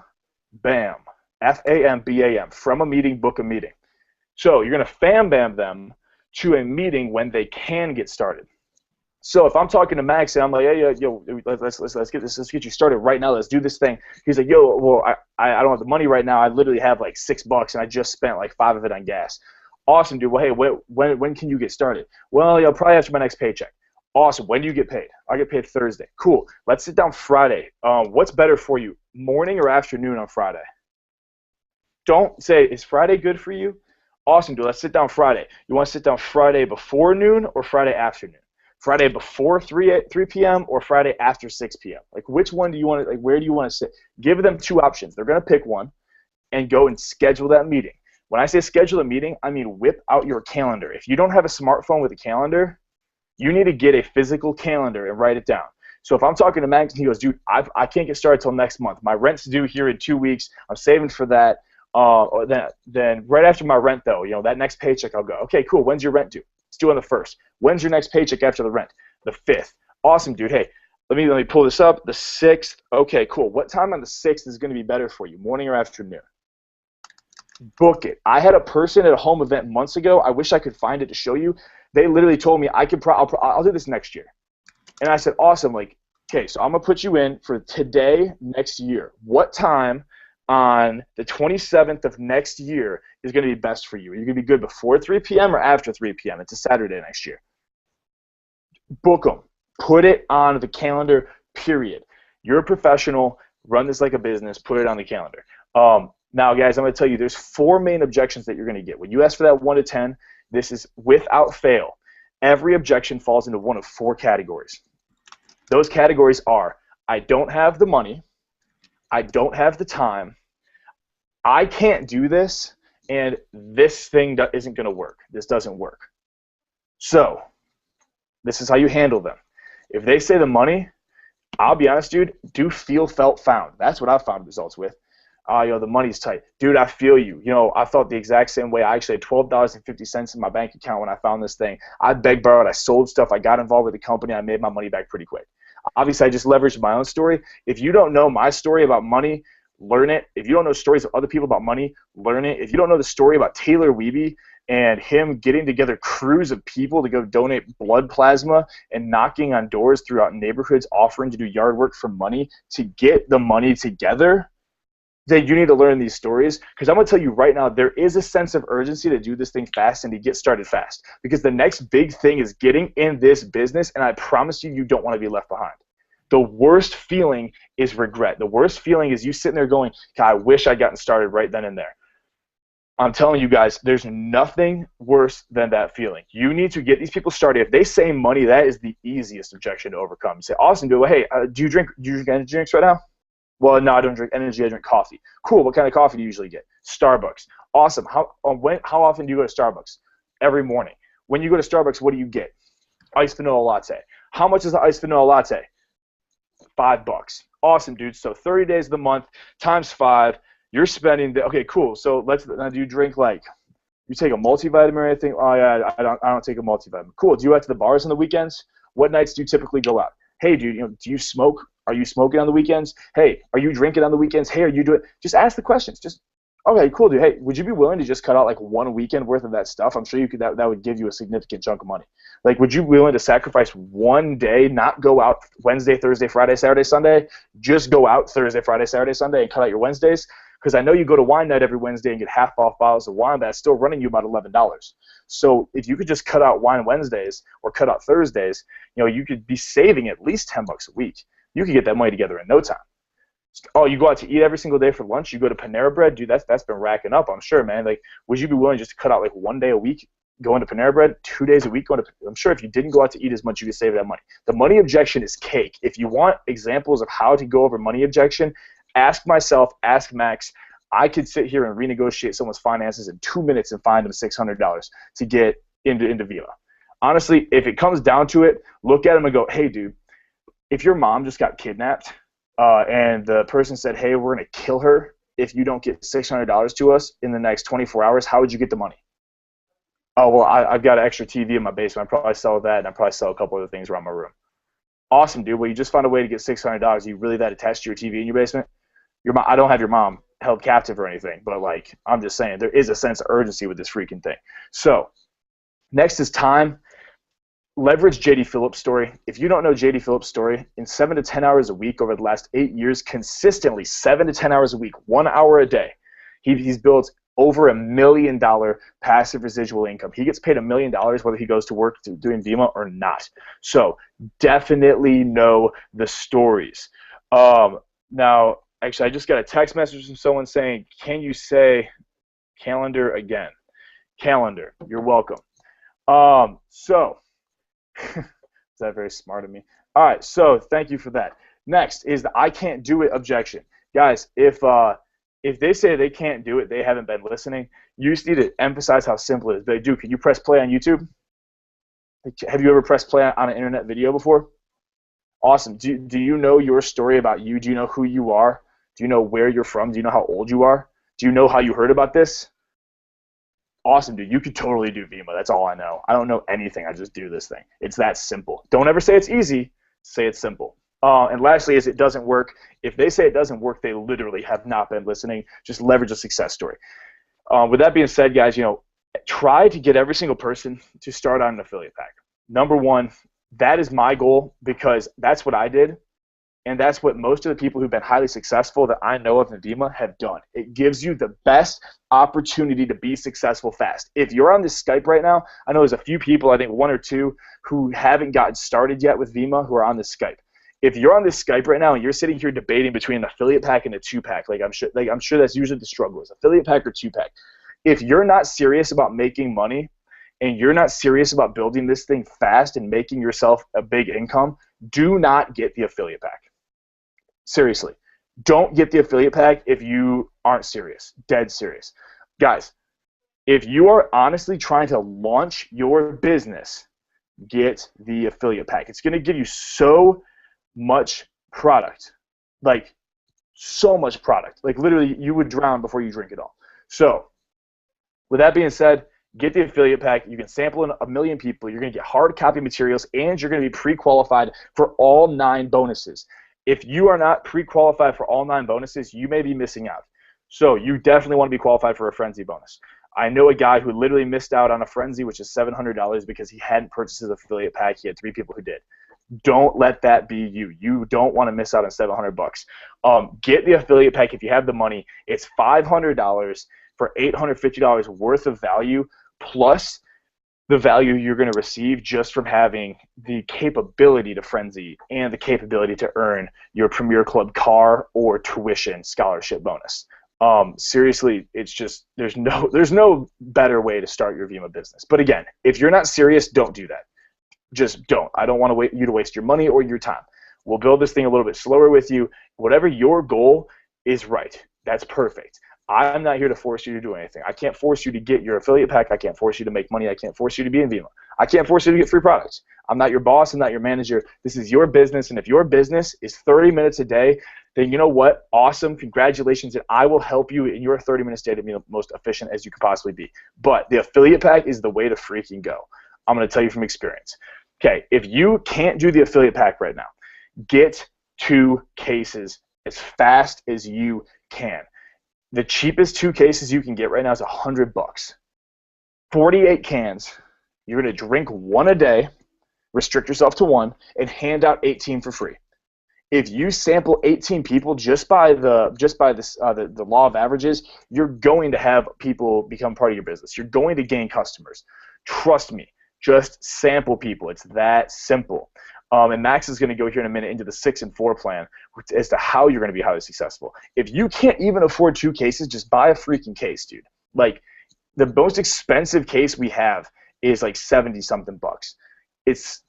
bam, FAMBAM. From a meeting, book a meeting. So you're gonna fam bam them to a meeting when they can get started. So if I'm talking to Max and I'm like, hey, yo, let's get you started right now. Let's do this thing. He's like, yo, well, I don't have the money right now. I literally have like $6 and I just spent like 5 of it on gas. Awesome, dude. Well, hey, when can you get started? Well, probably after my next paycheck. Awesome. When do you get paid? I get paid Thursday. Cool. Let's sit down Friday. What's better for you, morning or afternoon on Friday? Don't say, is Friday good for you? Awesome, dude. Let's sit down Friday. You want to sit down Friday before noon or Friday afternoon? Friday before 3 p.m. or Friday after 6 p.m.? Like, which one do you want to, like, where do you want to sit? Give them 2 options. They're going to pick one and go and schedule that meeting. When I say schedule a meeting, I mean whip out your calendar. If you don't have a smartphone with a calendar, you need to get a physical calendar and write it down. So if I'm talking to Max and he goes, dude, I can't get started till next month. My rent's due here in 2 weeks. I'm saving for that. Then right after my rent, though, that next paycheck, I'll go, okay, cool. When's your rent due? It's due on the 1st. When's your next paycheck after the rent? The 5th. Awesome, dude. Hey, let me pull this up. The 6th. Okay, cool. What time on the 6th is going to be better for you, morning or afternoon? Book it. I had a person at a home event months ago. I wish I could find it to show you. They literally told me I'll do this next year. And I said, awesome. Like, okay, so I'm going to put you in for today, next year. What time on the 27th of next year is going to be best for you? Are you going to be good before 3 p.m. or after 3 p.m.? It's a Saturday next year. Book them. Put it on the calendar, period. You're a professional. Run this like a business. Put it on the calendar. Now, guys, I'm going to tell you there's 4 main objections that you're going to get. When you ask for that 1 to 10, this is without fail. Every objection falls into one of 4 categories. Those categories are, I don't have the money, I don't have the time, I can't do this, and this thing isn't going to work. This doesn't work. So this is how you handle them. If they say the money, I'll be honest, dude, do feel, felt, found. That's what I've found results with. The money's tight. Dude, I feel you. I felt the exact same way. I actually had $12.50 in my bank account when I found this thing. I begged, borrowed, I sold stuff. I got involved with the company. I made my money back pretty quick. Obviously, I just leveraged my own story. If you don't know my story about money, learn it. If you don't know stories of other people about money, learn it. If you don't know the story about Taylor Wiebe and him getting together crews of people to go donate blood plasma and knocking on doors throughout neighborhoods offering to do yard work for money to get the money together, then you need to learn these stories, because I'm going to tell you right now, there is a sense of urgency to do this thing fast and to get started fast, because the next big thing is getting in this business, and I promise you, you don't want to be left behind. The worst feeling is regret. The worst feeling is you sitting there going, God, I wish I'd gotten started right then and there. I'm telling you guys, there's nothing worse than that feeling. You need to get these people started. If they say money, that is the easiest objection to overcome. You say, Austin, hey, do you drink energy drinks right now? Well, no, I don't drink energy. I drink coffee. Cool. What kind of coffee do you usually get? Starbucks. Awesome. How often do you go to Starbucks? Every morning. When you go to Starbucks, what do you get? Iced vanilla latte. How much is the iced vanilla latte? $5. Awesome, dude. So 30 days of the month times 5. You're spending okay, cool. So now do you drink, like, you take a multivitamin or anything? Oh yeah, I don't take a multivitamin. Cool. Do you go out to the bars on the weekends? What nights do you typically go out? Hey, dude, do you smoke? Are you smoking on the weekends? Hey, are you drinking on the weekends? Hey, are you doing? Just ask the questions. Just, okay, cool, dude. Hey, would you be willing to just cut out like 1 weekend worth of that stuff? I'm sure you could. That would give you a significant chunk of money. Like, would you be willing to sacrifice 1 day, not go out Wednesday, Thursday, Friday, Saturday, Sunday, just go out Thursday, Friday, Saturday, Sunday, and cut out your Wednesdays? Because I know you go to wine night every Wednesday and get half off bottles of wine, but that's still running you about $11. So if you could just cut out wine Wednesdays or cut out Thursdays, you could be saving at least $10 a week. You could get that money together in no time. Oh, you go out to eat every single day for lunch? You go to Panera Bread? Dude, that's been racking up, I'm sure, man. Like, would you be willing just to cut out like 1 day a week going to Panera Bread, 2 days a week going to? I'm sure if you didn't go out to eat as much, you could save that money. The money objection is cake. If you want examples of how to go over money objection, ask myself, ask Max. I could sit here and renegotiate someone's finances in 2 minutes and find them $600 to get into Vima. Honestly, if it comes down to it, look at them and go, hey, dude, if your mom just got kidnapped and the person said, hey, we're going to kill her if you don't get $600 to us in the next 24 hours, how would you get the money? Oh, well, I've got an extra TV in my basement. I'd probably sell that, and I'd probably sell a couple other things around my room. Awesome, dude. Well, you just found a way to get $600. Are you really that attached to your TV in your basement? I don't have your mom held captive or anything, but like, I'm just saying, there is a sense of urgency with this freaking thing. So next is time. Leverage J.D. Phillips' story. If you don't know J.D. Phillips' story, in 7 to 10 hours a week over the last 8 years, consistently 7 to 10 hours a week, 1 hour a day, he's built over $1 million passive residual income. He gets paid $1 million whether he goes to work doing Vima or not. So definitely know the stories. Now, actually, I just got a text message from someone saying, can you say calendar again? Calendar. You're welcome. So, is that very smart of me? All right, so thank you for that. Next is the I can't do it objection. Guys, if they say they can't do it, they haven't been listening. You just need to emphasize how simple it is. They do. Can you press play on YouTube? Have you ever pressed play on an internet video before? Awesome. Do you know your story about you? Do you know who you are? Do you know where you're from? Do you know how old you are? Do you know how you heard about this? Awesome, dude. You could totally do Vima. That's all I know. I don't know anything. I just do this thing. It's that simple. Don't ever say it's easy. Say it's simple. And lastly is it doesn't work. If they say it doesn't work, they literally have not been listening. Just leverage a success story. With that being said, guys, try to get every single person to start on an affiliate pack. Number one, that is my goal because that's what I did. And that's what most of the people who've been highly successful that I know of in Vima have done. It gives you the best opportunity to be successful fast. If you're on this Skype right now, I know there's a few people, I think 1 or 2, who haven't gotten started yet with Vima who are on this Skype. If you're on this Skype right now and you're sitting here debating between an affiliate pack and a 2-pack, I'm sure that's usually the struggle is affiliate pack or 2-pack. If you're not serious about making money and you're not serious about building this thing fast and making yourself a big income, do not get the affiliate pack. Seriously, don't get the affiliate pack if you aren't serious, dead serious. Guys, if you are honestly trying to launch your business, get the affiliate pack. It's going to give you so much product, like so much product. Like literally you would drown before you drink it all. So with that being said, get the affiliate pack. You can sample in 1 million people. You're going to get hard copy materials, and you're going to be pre-qualified for all 9 bonuses. If you are not pre-qualified for all 9 bonuses, you may be missing out. So you definitely want to be qualified for a Frenzy bonus. I know a guy who literally missed out on a Frenzy, which is $700 because he hadn't purchased his affiliate pack. He had 3 people who did. Don't let that be you. You don't want to miss out on $700. Get the affiliate pack if you have the money. It's $500 for $850 worth of value, plus the value you're going to receive just from having the capability to frenzy and the capability to earn your Premier Club car or tuition scholarship bonus. Seriously, it's just there's no better way to start your Vemma business. But again, if you're not serious, don't do that. Just don't. I don't want you to waste your money or your time. We'll build this thing a little bit slower with you. Whatever your goal is, right. That's perfect. I'm not here to force you to do anything. I can't force you to get your affiliate pack. I can't force you to make money. I can't force you to be in Vemma. I can't force you to get free products. I'm not your boss. I'm not your manager. This is your business, and if your business is 30 minutes a day, then you know what? Awesome. Congratulations, and I will help you in your 30-minute day to be the most efficient as you could possibly be. But the affiliate pack is the way to freaking go. I'm going to tell you from experience. Okay, if you can't do the affiliate pack right now, get 2 cases as fast as you can. The cheapest 2 cases you can get right now is $100. 48 cans. You're going to drink 1 a day, restrict yourself to 1, and hand out 18 for free. If you sample 18 people just by the law of averages, you're going to have people become part of your business. You're going to gain customers. Trust me. Just sample people. It's that simple. And Max is going to go here in a minute into the 6 and 4 plan as to how you're going to be highly successful. If you can't even afford 2 cases, just buy a freaking case, dude. Like, the most expensive case we have is like 70-something bucks. This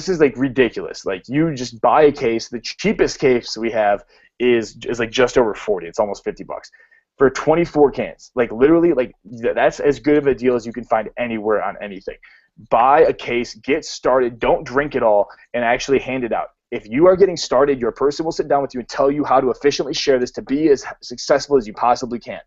is like ridiculous. Like, you just buy a case. The cheapest case we have is like just over 40. It's almost 50 bucks for 24 cans. Like, literally, like, that's as good of a deal as you can find anywhere on anything. Buy a case, get started, don't drink it all, and actually hand it out. If you are getting started, your person will sit down with you and tell you how to efficiently share this to be as successful as you possibly can.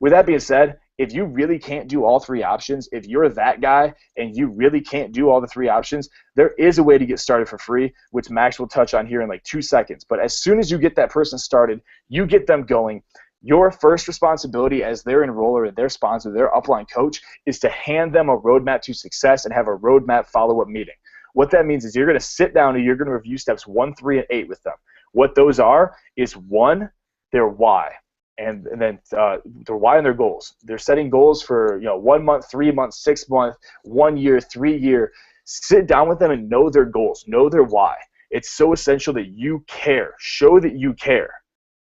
With that being said, if you really can't do all 3 options, if you're that guy and you really can't do all the 3 options, there is a way to get started for free, which Max will touch on here in like 2 seconds. But as soon as you get that person started, you get them going. Your first responsibility as their enroller, their sponsor, their upline coach is to hand them a roadmap to success and have a roadmap follow-up meeting. What that means is you're going to sit down and you're going to review steps 1, 3, and 8 with them. What those are is 1, their why, and then their why and their goals. They're setting goals for 1 month, 3 months, 6 months, 1 year, 3 year. Sit down with them and know their goals, know their why. It's so essential that you care. Show that you care.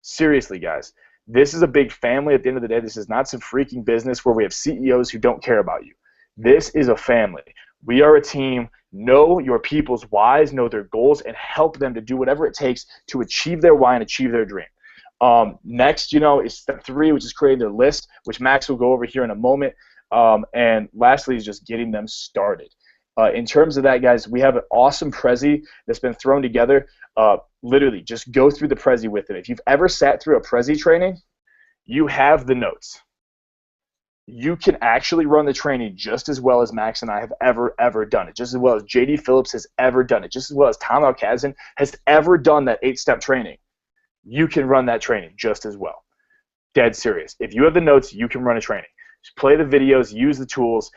Seriously, guys. This is a big family at the end of the day. This is not some freaking business where we have CEOs who don't care about you. This is a family. We are a team. Know your people's whys, know their goals, and help them to do whatever it takes to achieve their why and achieve their dream. Next, is step 3, which is creating their list, which Max will go over here in a moment. And lastly is just getting them started. In terms of that, guys, we have an awesome Prezi that's been thrown together. Literally, just go through the Prezi with it. If you've ever sat through a Prezi training, you have the notes. You can actually run the training just as well as Max and I have ever done it, just as well as J.D. Phillips has ever done it, just as well as Tom Alkazan has ever done that 8-step training. You can run that training just as well. Dead serious. If you have the notes, you can run a training. Just play the videos, use the tools.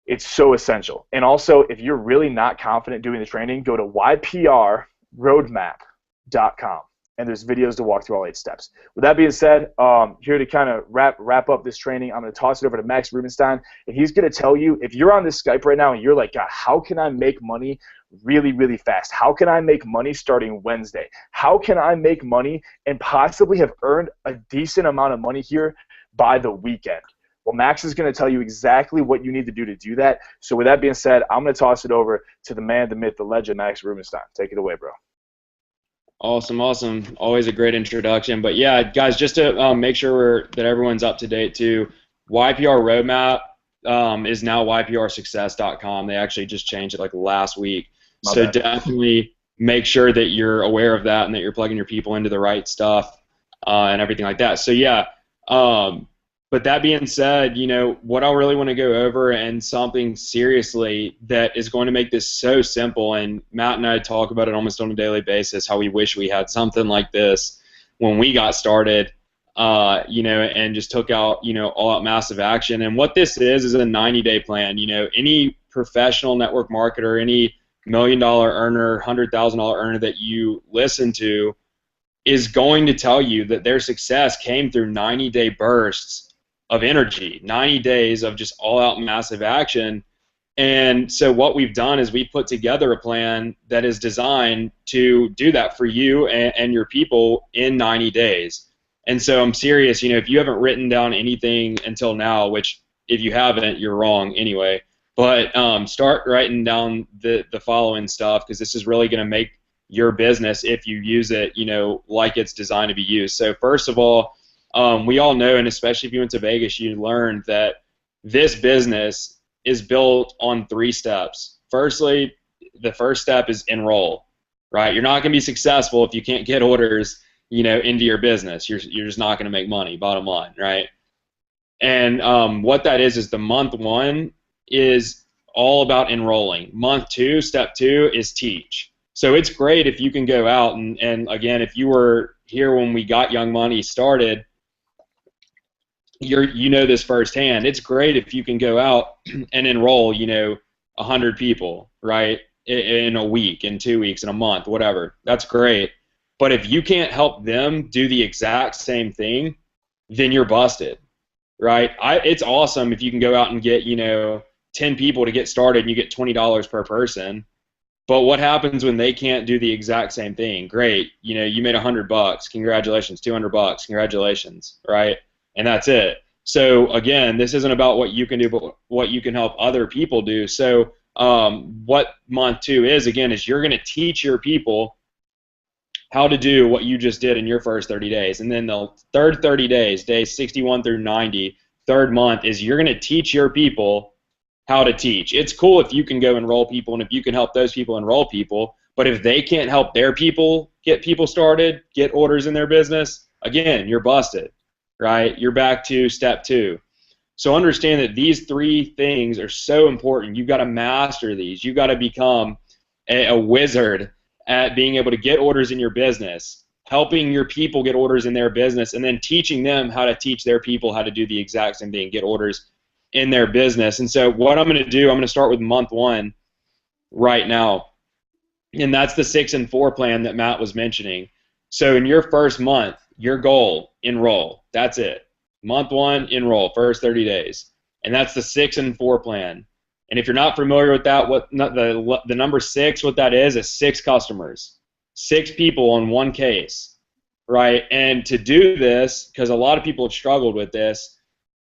It's so essential. And also, if you're really not confident doing the training, go to yprroadmap.com, and there's videos to walk through all 8 steps. With that being said, here to kind of wrap up this training, I'm going to toss it over to Max Rubenstein, and he's going to tell you, if you're on this Skype right now and you're like, God, how can I make money really, really fast? How can I make money starting Wednesday? How can I make money and possibly have earned a decent amount of money here by the weekend? Well, Max is going to tell you exactly what you need to do that. So with that being said, I'm going to toss it over to the man, the myth, the legend, Max Rubenstein. Take it away, bro. Awesome. Always a great introduction. But yeah, guys, just to make sure that everyone's up to date too, YPR Roadmap is now yprsuccess.com. They actually just changed it like last week. So definitely make sure that you're aware of that and that you're plugging your people into the right stuff and everything like that. So yeah. But that being said, what I really want to go over, and something seriously that is going to make this so simple, and Matt and I talk about it almost on a daily basis, how we wish we had something like this when we got started, and just took out, all out massive action. And what this is a 90-day plan. Any professional network marketer, any $1 million earner, $100,000 earner that you listen to is going to tell you that their success came through 90-day bursts of energy, 90 days of just all-out massive action. And so what we've done is we put together a plan that is designed to do that for you and your people in 90 days. And so I'm serious, if you haven't written down anything until now, which if you haven't, you're wrong anyway, but start writing down the following stuff, because this is really going to make your business, if you use it, like it's designed to be used. So first of all, we all know, and especially if you went to Vegas, you learned that this business is built on 3 steps. Firstly, the first step is enroll, right? You're not going to be successful if you can't get orders, into your business. You're just not going to make money, bottom line, right? And what that is the month 1 is all about enrolling. Month 2, step 2 is teach. So it's great if you can go out and again, if you were here when we got Young Money started, you know this firsthand. It's great if you can go out and enroll, 100 people, right, in a week, in 2 weeks, in a month, whatever. That's great. But if you can't help them do the exact same thing, then you're busted, right? It's awesome if you can go out and get, 10 people to get started and you get $20 per person. But what happens when they can't do the exact same thing? Great, you made $100. Congratulations. $200. Congratulations, right? And that's it. So again, this isn't about what you can do, but what you can help other people do. So what month 2 is, again, is you're going to teach your people how to do what you just did in your first 30 days. And then the third 30 days, days 61 through 90, third month, is you're going to teach your people how to teach. It's cool if you can go enroll people and if you can help those people enroll people, but if they can't help their people get people started, get orders in their business, again, you're busted. Right? You're back to step 2. So understand that these 3 things are so important. You've got to master these. You've got to become a wizard at being able to get orders in your business, helping your people get orders in their business, and then teaching them how to teach their people how to do the exact same thing, get orders in their business. And so what I'm going to do, I'm going to start with month 1 right now. And that's the 6 and 4 plan that Matt was mentioning. So in your first month, your goal, enroll. That's it. Month 1, enroll, first 30 days. And that's the 6 and 4 plan. And if you're not familiar with that, the number 6, what that is 6 customers, 6 people on one case, right? And to do this, because a lot of people have struggled with this,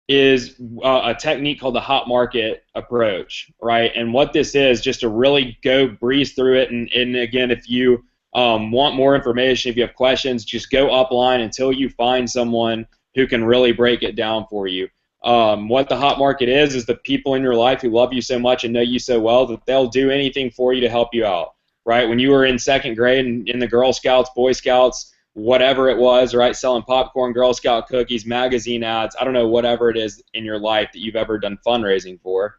is a technique called the hot market approach, right? And what this is, just to really go breeze through it, and again, if you want more information, if you have questions, just go upline until you find someone who can really break it down for you. What the hot market is the people in your life who love you so much and know you so well that they'll do anything for you to help you out, right? When you were in 2nd grade and in the Girl Scouts, Boy Scouts, whatever it was, right, selling popcorn, Girl Scout cookies, magazine ads, I don't know, whatever it is in your life that you've ever done fundraising for,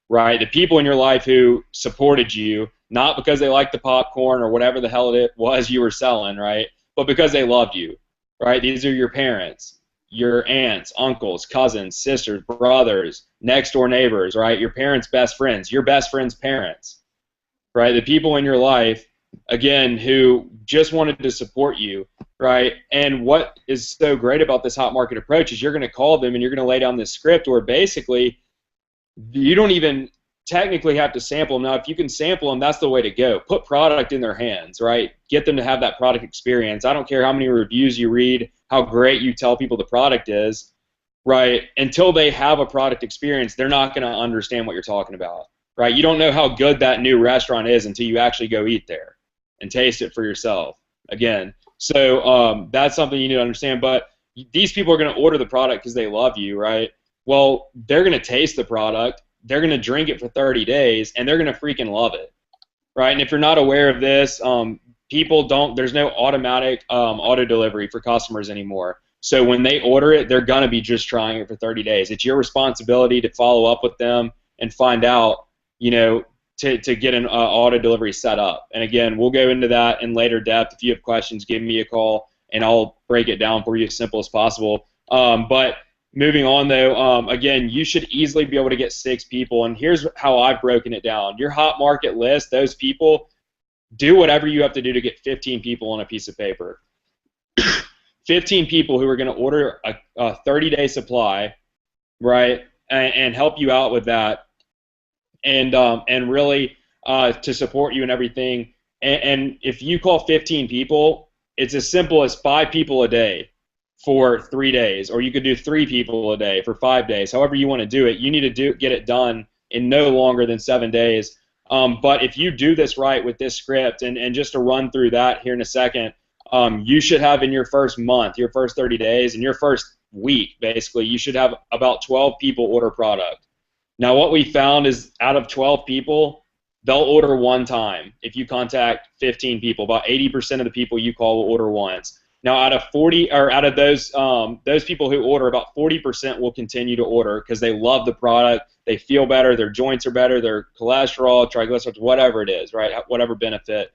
right? The people in your life who supported you, not because they liked the popcorn or whatever the hell it was you were selling, right, but because they loved you, right? These are your parents, your aunts, uncles, cousins, sisters, brothers, next door neighbors, right? Your parents' best friends, your best friend's parents, right? The people in your life, again, who just wanted to support you, right? And what is so great about this hot market approach is you're going to call them and you're going to lay down this script where basically you don't even technically have to sample them. Now, if you can sample them, that's the way to go. Put product in their hands, right? Get them to have that product experience. I don't care how many reviews you read, how great you tell people the product is, right? Until they have a product experience, they're not going to understand what you're talking about, right? You don't know how good that new restaurant is until you actually go eat there and taste it for yourself, again. So that's something you need to understand. But these people are going to order the product because they love you, right? Well, they're going to taste the product, they're going to drink it for 30 days, and they're going to freaking love it, right? And if you're not aware of this, there's no automatic auto delivery for customers anymore. So when they order it, they're going to be just trying it for 30 days. It's your responsibility to follow up with them and find out, to get an auto delivery set up. And again, we'll go into that in later depth. If you have questions, give me a call, and I'll break it down for you as simple as possible. But moving on though, again, you should easily be able to get 6 people, and here's how I've broken it down. Your hot market list, those people, do whatever you have to do to get 15 people on a piece of paper. 15 people who are going to order a 30-day supply, right, and help you out with that, and really to support you and everything. And if you call 15 people, it's as simple as 5 people a day for 3 days, or you could do 3 people a day for 5 days. However you want to do it, you need to get it done in no longer than 7 days. But if you do this right with this script, and just to run through that here in a second, you should have in your first month, your first 30 days, and your first week, basically, you should have about 12 people order product. Now, what we found is out of 12 people, they'll order one time. If you contact 15 people, about 80% of the people you call will order once. Now, out of those people who order, about 40% will continue to order because they love the product, they feel better, their joints are better, their cholesterol, triglycerides, whatever it is, right? Whatever benefit.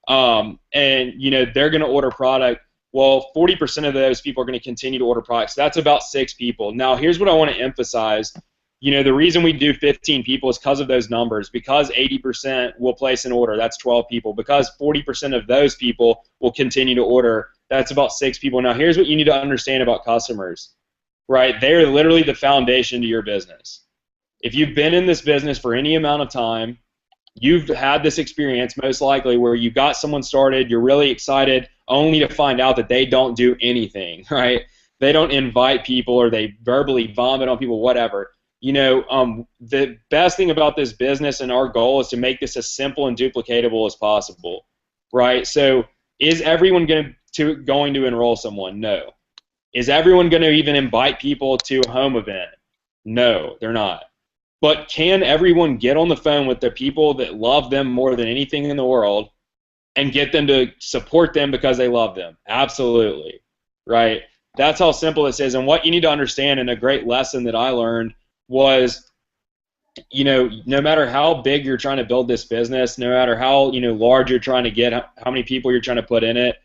And they're going to order product. Well, 40% of those people are going to continue to order products. So that's about 6 people. Now, here's what I want to emphasize. The reason we do 15 people is because of those numbers. Because 80% will place an order, that's 12 people. Because 40% of those people will continue to order, that's about 6 people. Now, here's what you need to understand about customers, right? They're literally the foundation to your business. If you've been in this business for any amount of time, you've had this experience most likely where you got someone started, you're really excited, only to find out that they don't do anything, right? They don't invite people, or they verbally vomit on people, whatever. The best thing about this business and our goal is to make this as simple and duplicatable as possible, right? So is everyone going to enroll someone? No. Is everyone going to even invite people to a home event? No, they're not. But can everyone get on the phone with the people that love them more than anything in the world and get them to support them because they love them? Absolutely, right? That's how simple this is. And what you need to understand, and a great lesson that I learned was, no matter how big you're trying to build this business, no matter how large you're trying to get, how many people you're trying to put in it,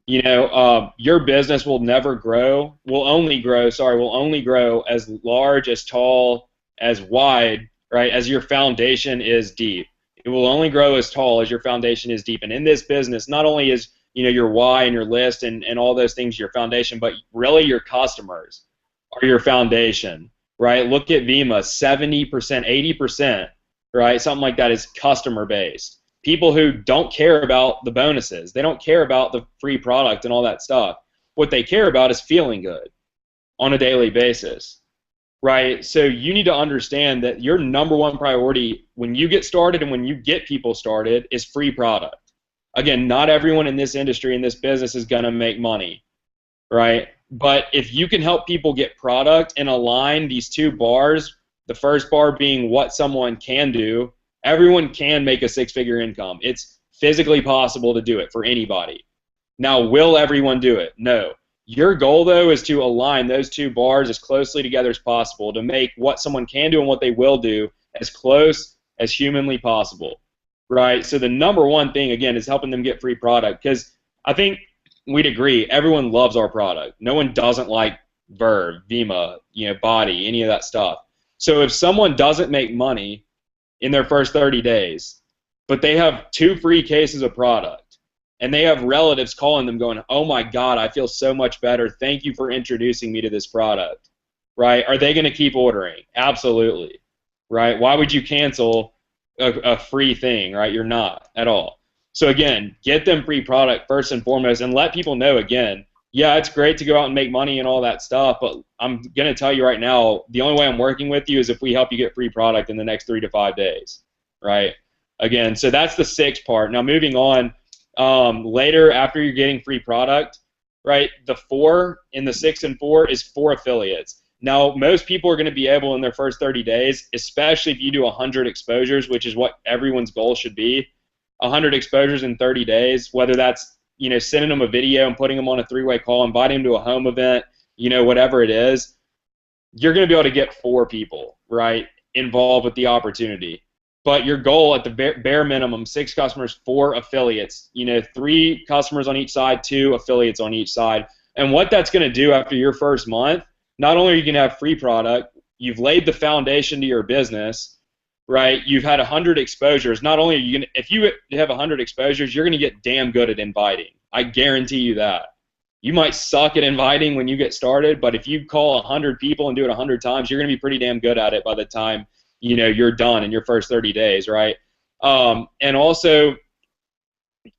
your business will only grow as large, as tall, as wide, right, as your foundation is deep. It will only grow as tall as your foundation is deep. And in this business, not only is your why and your list and all those things your foundation, but really your customers are your foundation, right? Look at Vemma, 70%, 80%, right, something like that is customer based. People who don't care about the bonuses. They don't care about the free product and all that stuff. What they care about is feeling good on a daily basis. Right, so you need to understand that your number one priority when you get started and when you get people started is free product. Again, not everyone in this industry, in this business, is going to make money, right? But if you can help people get product and align these 2 bars, the first bar being what someone can do, everyone can make a 6-figure income. It's physically possible to do it for anybody. Now, will everyone do it? No. Your goal, though, is to align those 2 bars as closely together as possible to make what someone can do and what they will do as close as humanly possible, right? So the number one thing, again, is helping them get free product, because I think we'd agree everyone loves our product. No one doesn't like Verve, Vemma, Body, any of that stuff. So if someone doesn't make money in their first 30 days, but they have 2 free cases of product, and they have relatives calling them going, oh my God, I feel so much better. Thank you for introducing me to this product, right? Are they going to keep ordering? Absolutely, right? Why would you cancel a free thing, right? You're not at all. So again, get them free product first and foremost, and let people know, again, yeah, it's great to go out and make money and all that stuff, but I'm going to tell you right now, the only way I'm working with you is if we help you get free product in the next 3 to 5 days, right? Again, so that's the 6 part. Now moving on, later after you're getting free product, right, the 4 in the 6 and 4 is for affiliates. Now, most people are going to be able in their first 30 days, especially if you do 100 exposures, which is what everyone's goal should be, 100 exposures in 30 days, whether that's, sending them a video and putting them on a 3-way call, inviting them to a home event, whatever it is, you're going to be able to get 4 people, right, involved with the opportunity. But your goal at the bare minimum, 6 customers, 4 affiliates. 3 customers on each side, 2 affiliates on each side. And what that's going to do after your first month not only are you going to have free product, you've laid the foundation to your business, right? You've had 100 exposures. Not only are you going to, if you have 100 exposures, you're going to get damn good at inviting. I guarantee you that. You might suck at inviting when you get started, but if you call 100 people and do it 100 times, you're going to be pretty damn good at it by the time you're done in your first 30 days, right? And also,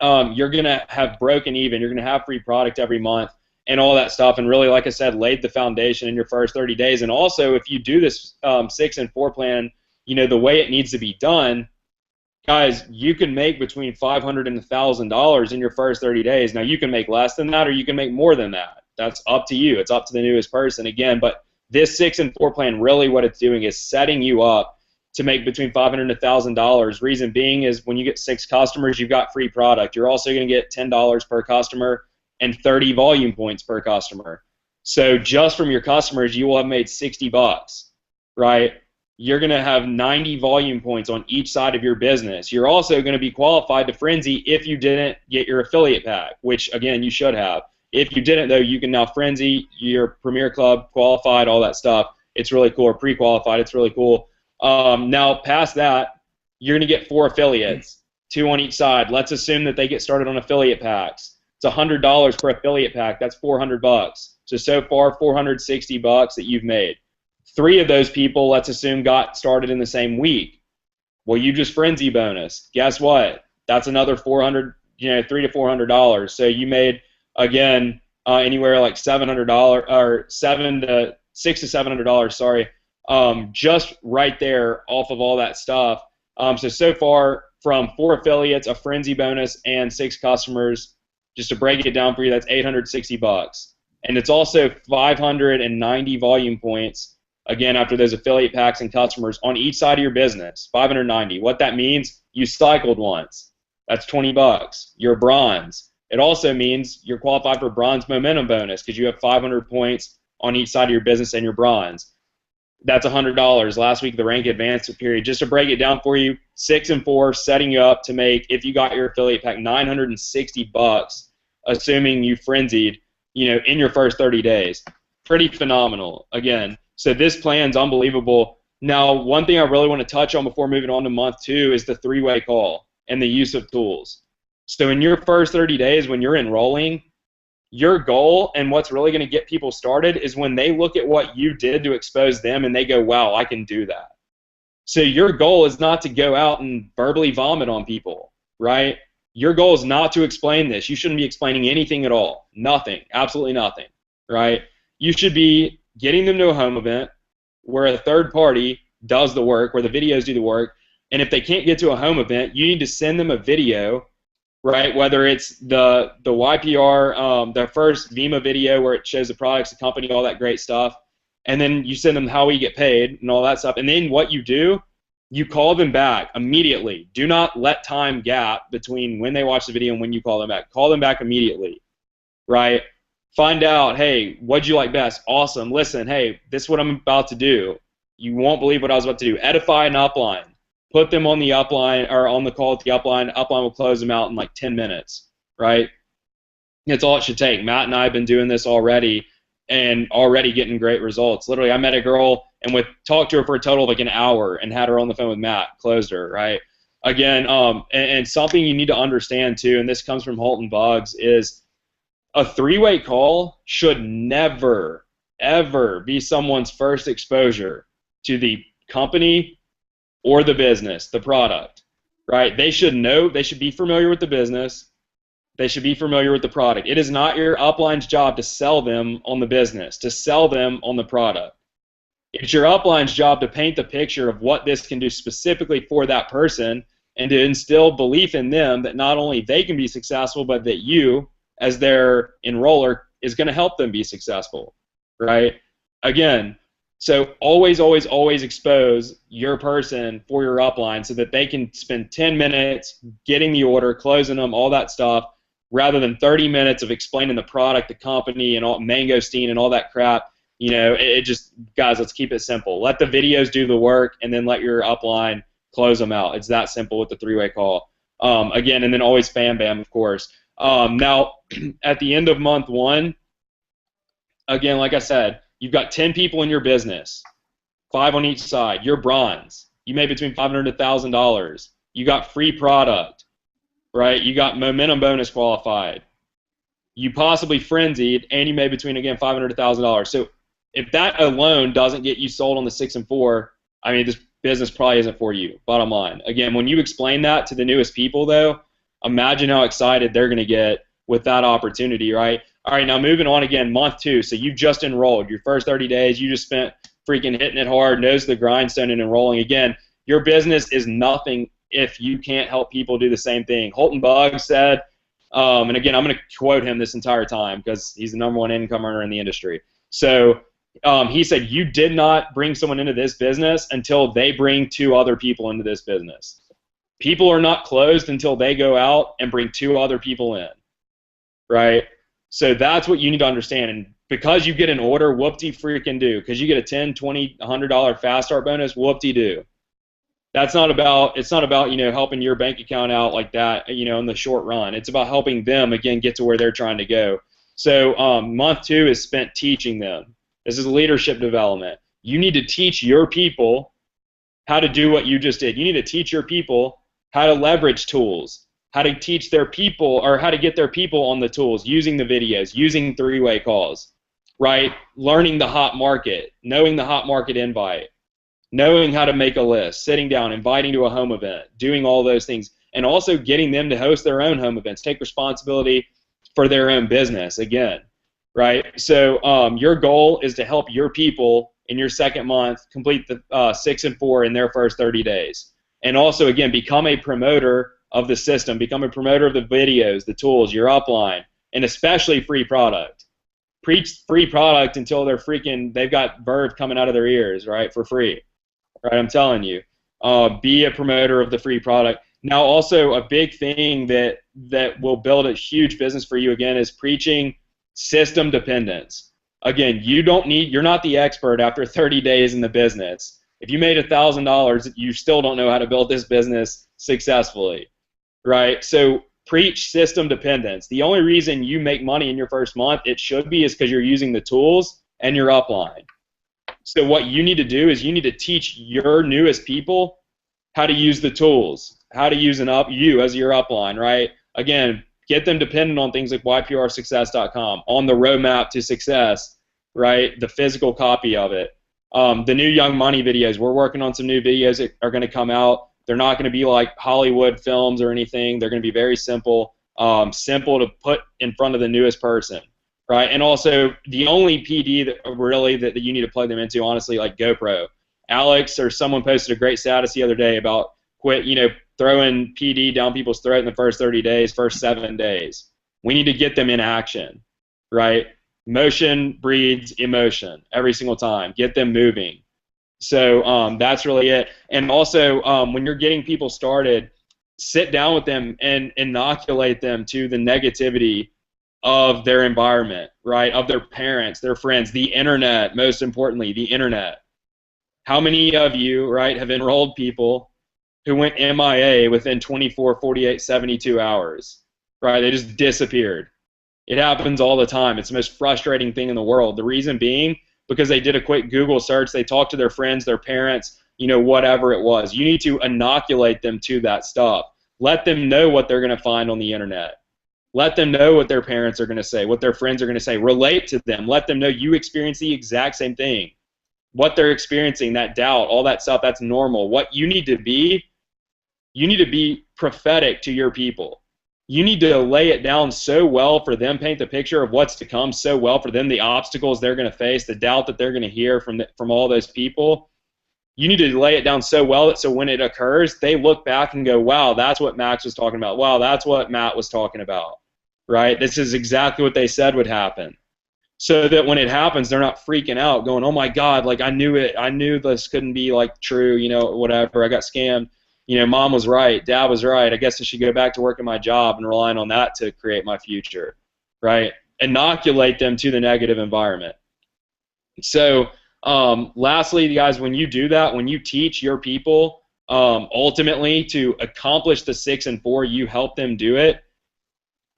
you're going to have broken even. You're going to have free product every month and all that stuff. And really, like I said, laid the foundation in your first 30 days. And also, if you do this 6 and 4 plan, the way it needs to be done, guys, you can make between $500 and $1,000 in your first 30 days. Now, you can make less than that or you can make more than that. That's up to you. It's up to the newest person, again. But this 6 and 4 plan, really what it's doing is setting you up to make between $500 and $1,000. Reason being is when you get 6 customers, you've got free product. You're also going to get $10 per customer and 30 volume points per customer. So just from your customers, you will have made $60, right? You're going to have 90 volume points on each side of your business. You're also going to be qualified to Frenzy if you didn't get your affiliate pack, which, again, you should have. If you didn't, though, you can now Frenzy, your Premier Club, qualified, all that stuff. It's really cool. Or pre-qualified. It's really cool. Now, past that, you're going to get 4 affiliates, 2 on each side. Let's assume that they get started on affiliate packs. It's $100 per affiliate pack. That's $400. So far, $460 that you've made. 3 of those people, let's assume, got started in the same week. Well, you just Frenzy bonus. Guess what? That's another $400, $300 to $400. So you made, again, anywhere like $700 or $600 to $700. Sorry, just right there off of all that stuff. So far, from 4 affiliates, a Frenzy bonus, and 6 customers, just to break it down for you, that's $860. And it's also 590 volume points. Again, after those affiliate packs and customers on each side of your business, 590. What that means, you cycled once. That's $20. You're bronze. It also means you're qualified for bronze momentum bonus because you have 500 points on each side of your business and you're bronze. That's $100. Last week, the rank advancement period. Just to break it down for you, 6 and 4, setting you up to make, if you got your affiliate pack, $960, assuming you frenzied, in your first 30 days. Pretty phenomenal, again. So this plan's unbelievable. Now, one thing I really want to touch on before moving on to month 2 is the 3-way call and the use of tools. So in your first 30 days when you're enrolling, your goal and what's really going to get people started is when they look at what you did to expose them and they go, wow, I can do that. So your goal is not to go out and verbally vomit on people, right? Your goal is not to explain this. You shouldn't be explaining anything at all. Nothing. Absolutely nothing, right? You should be getting them to a home event where a third party does the work, where the videos do the work, and if they can't get to a home event, you need to send them a video, right? Whether it's the YPR, their first Vima video where it shows the products, the company, all that great stuff, and then you send them how we get paid and all that stuff, and then what you do, you call them back immediately. Do not let time gap between when they watch the video and when you call them back. Call them back immediately, right? Find out, hey, what'd you like best? Awesome. Listen, hey, this is what I'm about to do. You won't believe what I was about to do. Edify an upline. Put them on the upline or on the call with the upline. Upline will close them out in like 10 minutes, right? That's all it should take. Matt and I have been doing this already and already getting great results. Literally, I met a girl and talked to her for a total of like an hour and had her on the phone with Matt, closed her, right? Again, and something you need to understand too, and this comes from Holton Buggs, is a 3-way call should never, ever be someone's first exposure to the company or the business, the product, right? They should know, they should be familiar with the business, they should be familiar with the product. It is not your upline's job to sell them on the business, to sell them on the product. It's your upline's job to paint the picture of what this can do specifically for that person and to instill belief in them that not only they can be successful, but that you, as their enroller, is going to help them be successful, right? Again, so always, always, always expose your person for your upline so that they can spend 10 minutes getting the order, closing them, all that stuff, rather than 30 minutes of explaining the product, the company, and all mangosteen and all that crap. It just, guys, let's keep it simple. Let the videos do the work, and then let your upline close them out. It's that simple with the 3-way call. Again, and then always spam bam, of course. Now, at the end of month 1, again, like I said, You've got 10 people in your business, 5 on each side. You're bronze. You made between $500 to $1,000. You got free product, right? You got momentum bonus qualified. You possibly frenzied, and you made between, again, $500 to $1,000. So if that alone doesn't get you sold on the 6 and 4, I mean, this business probably isn't for you, bottom line. Again, when you explain that to the newest people, though, imagine how excited they're going to get with that opportunity, right? All right, now moving on again, month 2. So you just enrolled. Your first 30 days, you just spent freaking hitting it hard, nose to the grindstone and enrolling. Again, your business is nothing if you can't help people do the same thing. Holton Bugg said, and again, I'm going to quote him this entire time because he's the #1 income earner in the industry. So he said, you did not bring someone into this business until they bring 2 other people into this business. People are not closed until they go out and bring 2 other people in, right? So that's what you need to understand. And because you get an order, whoop-de-freaking-do. Because you get a $10, $20, $100 fast start bonus, whoop-de-do. It's not about, you know, helping your bank account out like that, you know, in the short run. It's about helping them, again, get to where they're trying to go. So month 2 is spent teaching them. This is leadership development. You need to teach your people how to do what you just did. You need to teach your people how to leverage tools, how to teach their people, or how to get their people on the tools, using the videos, using 3-way calls, right? Learning the hot market, knowing the hot market invite, knowing how to make a list, sitting down, inviting to a home event, doing all those things, and also getting them to host their own home events, take responsibility for their own business, again, right? So your goal is to help your people in your second month complete the 6 and 4 in their first 30 days. And also, again, become a promoter of the system, become a promoter of the videos, the tools, your upline, and especially free product. Preach free product until they've got verve coming out of their ears, right, for free. Right, I'm telling you. Be a promoter of the free product. Now, also, a big thing that will build a huge business for you, again, is preaching system dependence. Again, you're not the expert after 30 days in the business. If you made $1,000, you still don't know how to build this business successfully, right? So preach system dependence. The only reason you make money in your first month, it should be, is because you're using the tools and your upline. So what you need to do is you need to teach your newest people how to use the tools, how to use you as your upline, right? Again, get them dependent on things like yprsuccess.com, on the roadmap to success, right? The physical copy of it. The new Young Money videos, we're working on some new videos that are going to come out. They're not going to be like Hollywood films or anything. They're going to be very simple, simple to put in front of the newest person. Right, and also the only PD that you need to plug them into, honestly, like GoPro. Alex or someone posted a great status the other day about throwing PD down people's throat in the first 30 days, first 7 days. We need to get them in action, right? Motion breeds emotion every single time. Get them moving. So that's really it. And also, when you're getting people started, sit down with them and inoculate them to the negativity of their environment, right, of their parents, their friends, the internet, most importantly, the internet. How many of you, right, have enrolled people who went MIA within 24, 48, 72 hours, right? They just disappeared. It happens all the time. It's the most frustrating thing in the world. The reason being, because they did a quick Google search, they talked to their friends, their parents, you know, whatever it was. You need to inoculate them to that stuff. Let them know what they're going to find on the internet. Let them know what their parents are going to say, what their friends are going to say. Relate to them. Let them know you experience the exact same thing. What they're experiencing, that doubt, all that stuff, that's normal. What you need to be prophetic to your people. You need to lay it down so well for them, paint the picture of what's to come so well for them, the obstacles they're going to face, the doubt that they're going to hear from all those people. You need to lay it down so well that so when it occurs, they look back and go, wow, that's what Max was talking about. Wow, that's what Matt was talking about. Right? This is exactly what they said would happen. So that when it happens, they're not freaking out, going, oh my God, like I knew it. I knew this couldn't be like true, you know, whatever. I got scammed. You know, mom was right. Dad was right. I guess I should go back to working my job and relying on that to create my future. Right? Inoculate them to the negative environment. So lastly, guys, when you do that, when you teach your people ultimately to accomplish the 6 and 4, you help them do it.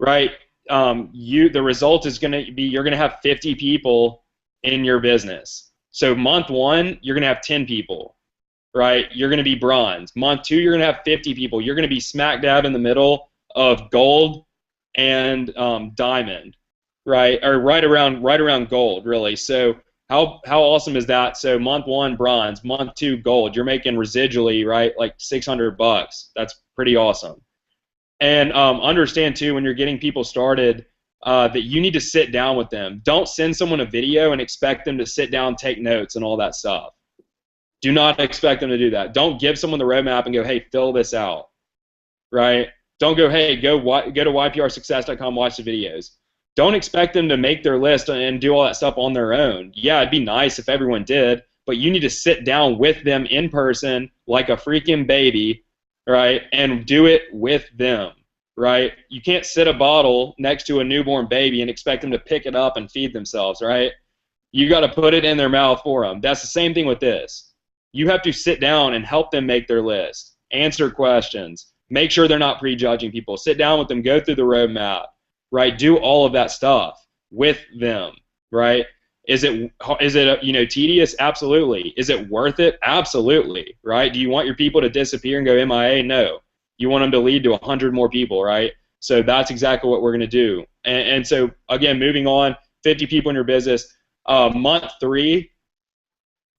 Right, the result is going to be you're going to have 50 people in your business. So month 1, you're going to have 10 people, right? You're going to be bronze. Month 2, you're going to have 50 people. You're going to be smack dab in the middle of gold and diamond, right? Or right around gold, really. So how awesome is that? So month 1, bronze. Month 2, gold. You're making residually, right, like $600. That's pretty awesome. And understand, too, when you're getting people started, that you need to sit down with them. Don't send someone a video and expect them to sit down, take notes, and all that stuff. Do not expect them to do that. Don't give someone the roadmap and go, hey, fill this out, right? Don't go, hey, go to yprsuccess.com, watch the videos. Don't expect them to make their list and do all that stuff on their own. Yeah, it'd be nice if everyone did, but you need to sit down with them in person like a freaking baby, right, and do it with them, right? You can't sit a bottle next to a newborn baby and expect them to pick it up and feed themselves, right? You got to put it in their mouth for them. That's the same thing with this. You have to sit down and help them make their list, answer questions, make sure they're not prejudging people, sit down with them, go through the roadmap, right? Do all of that stuff with them, right? Is it tedious? Absolutely. Is it worth it? Absolutely, right? Do you want your people to disappear and go MIA? No. You want them to lead to 100 more people, right? So that's exactly what we're going to do. And so, again, moving on, 50 people in your business. Month 3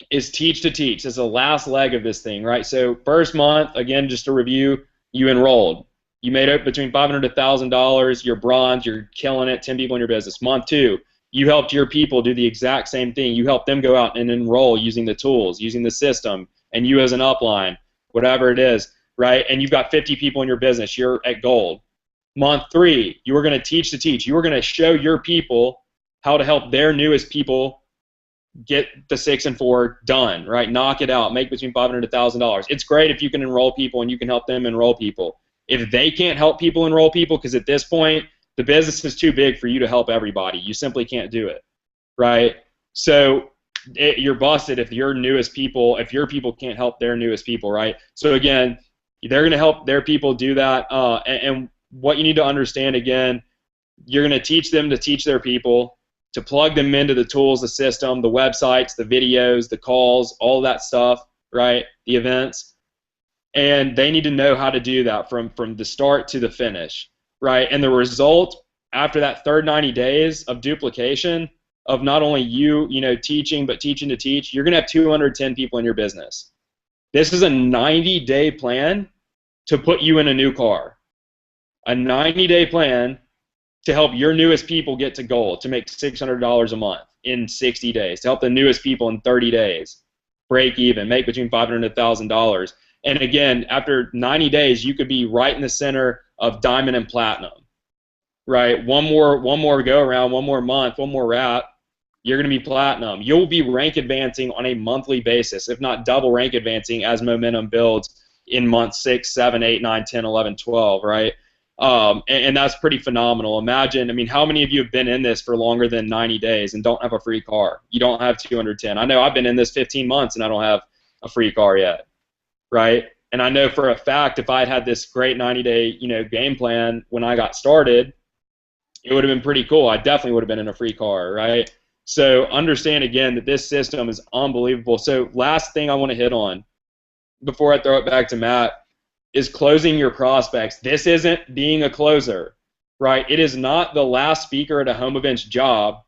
is teach to teach. It's the last leg of this thing, right? So first month, again, just to review, you enrolled. You made it between $500 to $1,000. You're bronze. You're killing it. 10 people in your business. Month 2, you helped your people do the exact same thing. You helped them go out and enroll using the tools, using the system, and you as an upline, whatever it is, right? And you've got 50 people in your business. You're at gold. Month 3, you were going to teach to teach. You were going to show your people how to help their newest people get the 6 and 4 done, right? Knock it out. Make between $500 to $1,000. It's great if you can enroll people and you can help them enroll people. If they can't help people enroll people, because at this point, the business is too big for you to help everybody. You simply can't do it, right? So you're busted if your people can't help their newest people, right? So again, they're going to help their people do that. And what you need to understand, again, you're going to teach them to teach their people, to plug them into the tools, the system, the websites, the videos, the calls, all that stuff, right? The events. And they need to know how to do that from the start to the finish, right? And the result after that third 90 days of duplication of not only you teaching, but teaching to teach, you're going to have 210 people in your business. This is a 90-day plan to put you in a new car. A 90-day plan to help your newest people get to goal, to make $600 a month in 60 days, to help the newest people in 30 days break even, make between $500 and $1,000. And again, after 90 days, you could be right in the center of diamond and platinum, right? One more go around, one more month, one more wrap, you're going to be platinum. You'll be rank advancing on a monthly basis, if not double rank advancing as momentum builds in month 6, 7, 8, 9, 10, 11, 12, right? And that's pretty phenomenal. Imagine, I mean, how many of you have been in this for longer than 90 days and don't have a free car? You don't have 210. I know I've been in this 15 months and I don't have a free car yet, right? And I know for a fact if I had this great 90-day, game plan when I got started, it would have been pretty cool. I definitely would have been in a free car, right? So understand, again, that this system is unbelievable. So last thing I want to hit on before I throw it back to Matt is closing your prospects. This isn't being a closer, right? It is not the last speaker at a home event's job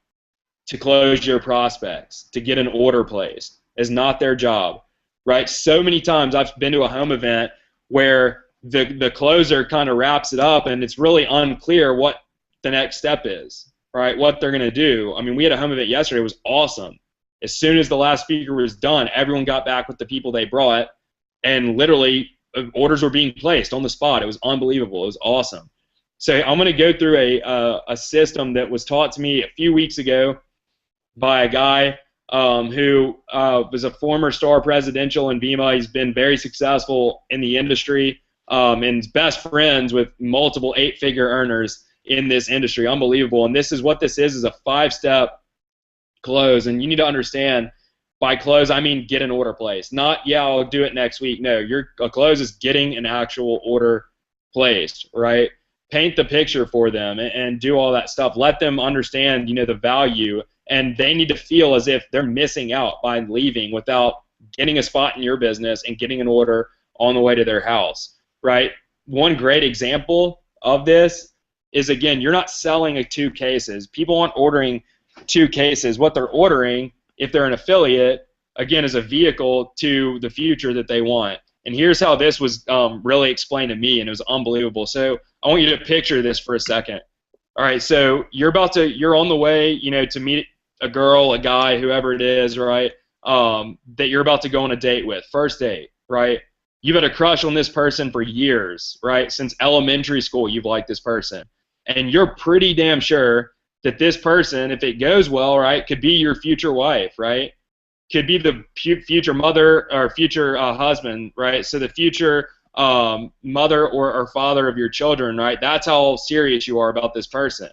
to close your prospects, to get an order placed. It's not their job, right? So many times I've been to a home event where the closer kind of wraps it up and it's really unclear what the next step is, right? What they're going to do. I mean, we had a home event yesterday. It was awesome. As soon as the last speaker was done, everyone got back with the people they brought, and literally orders were being placed on the spot. It was unbelievable. It was awesome. So I'm going to go through a system that was taught to me a few weeks ago by a guy who was a former star presidential in VEMA. He's been very successful in the industry and is best friends with multiple 8-figure earners in this industry. Unbelievable. And this is what this is a 5-step close. And you need to understand, by close, I mean get an order placed. Not, yeah, I'll do it next week. No, a close is getting an actual order placed, right? Paint the picture for them and do all that stuff. Let them understand, the value and they need to feel as if they're missing out by leaving without getting a spot in your business and getting an order on the way to their house, right? One great example of this is, again, you're not selling 2 cases. People aren't ordering 2 cases. What they're ordering, if they're an affiliate, again, is a vehicle to the future that they want. And here's how this was really explained to me, and it was unbelievable. So I want you to picture this for a second. All right, so you're on the way, to meet a girl, a guy, whoever it is, right, that you're about to go on a date with, first date, right? You've had a crush on this person for years, right? Since elementary school, you've liked this person. And you're pretty damn sure that this person, if it goes well, right, could be your future wife, right? Could be the future mother or future husband, right? So the future mother or father of your children, right? That's how serious you are about this person.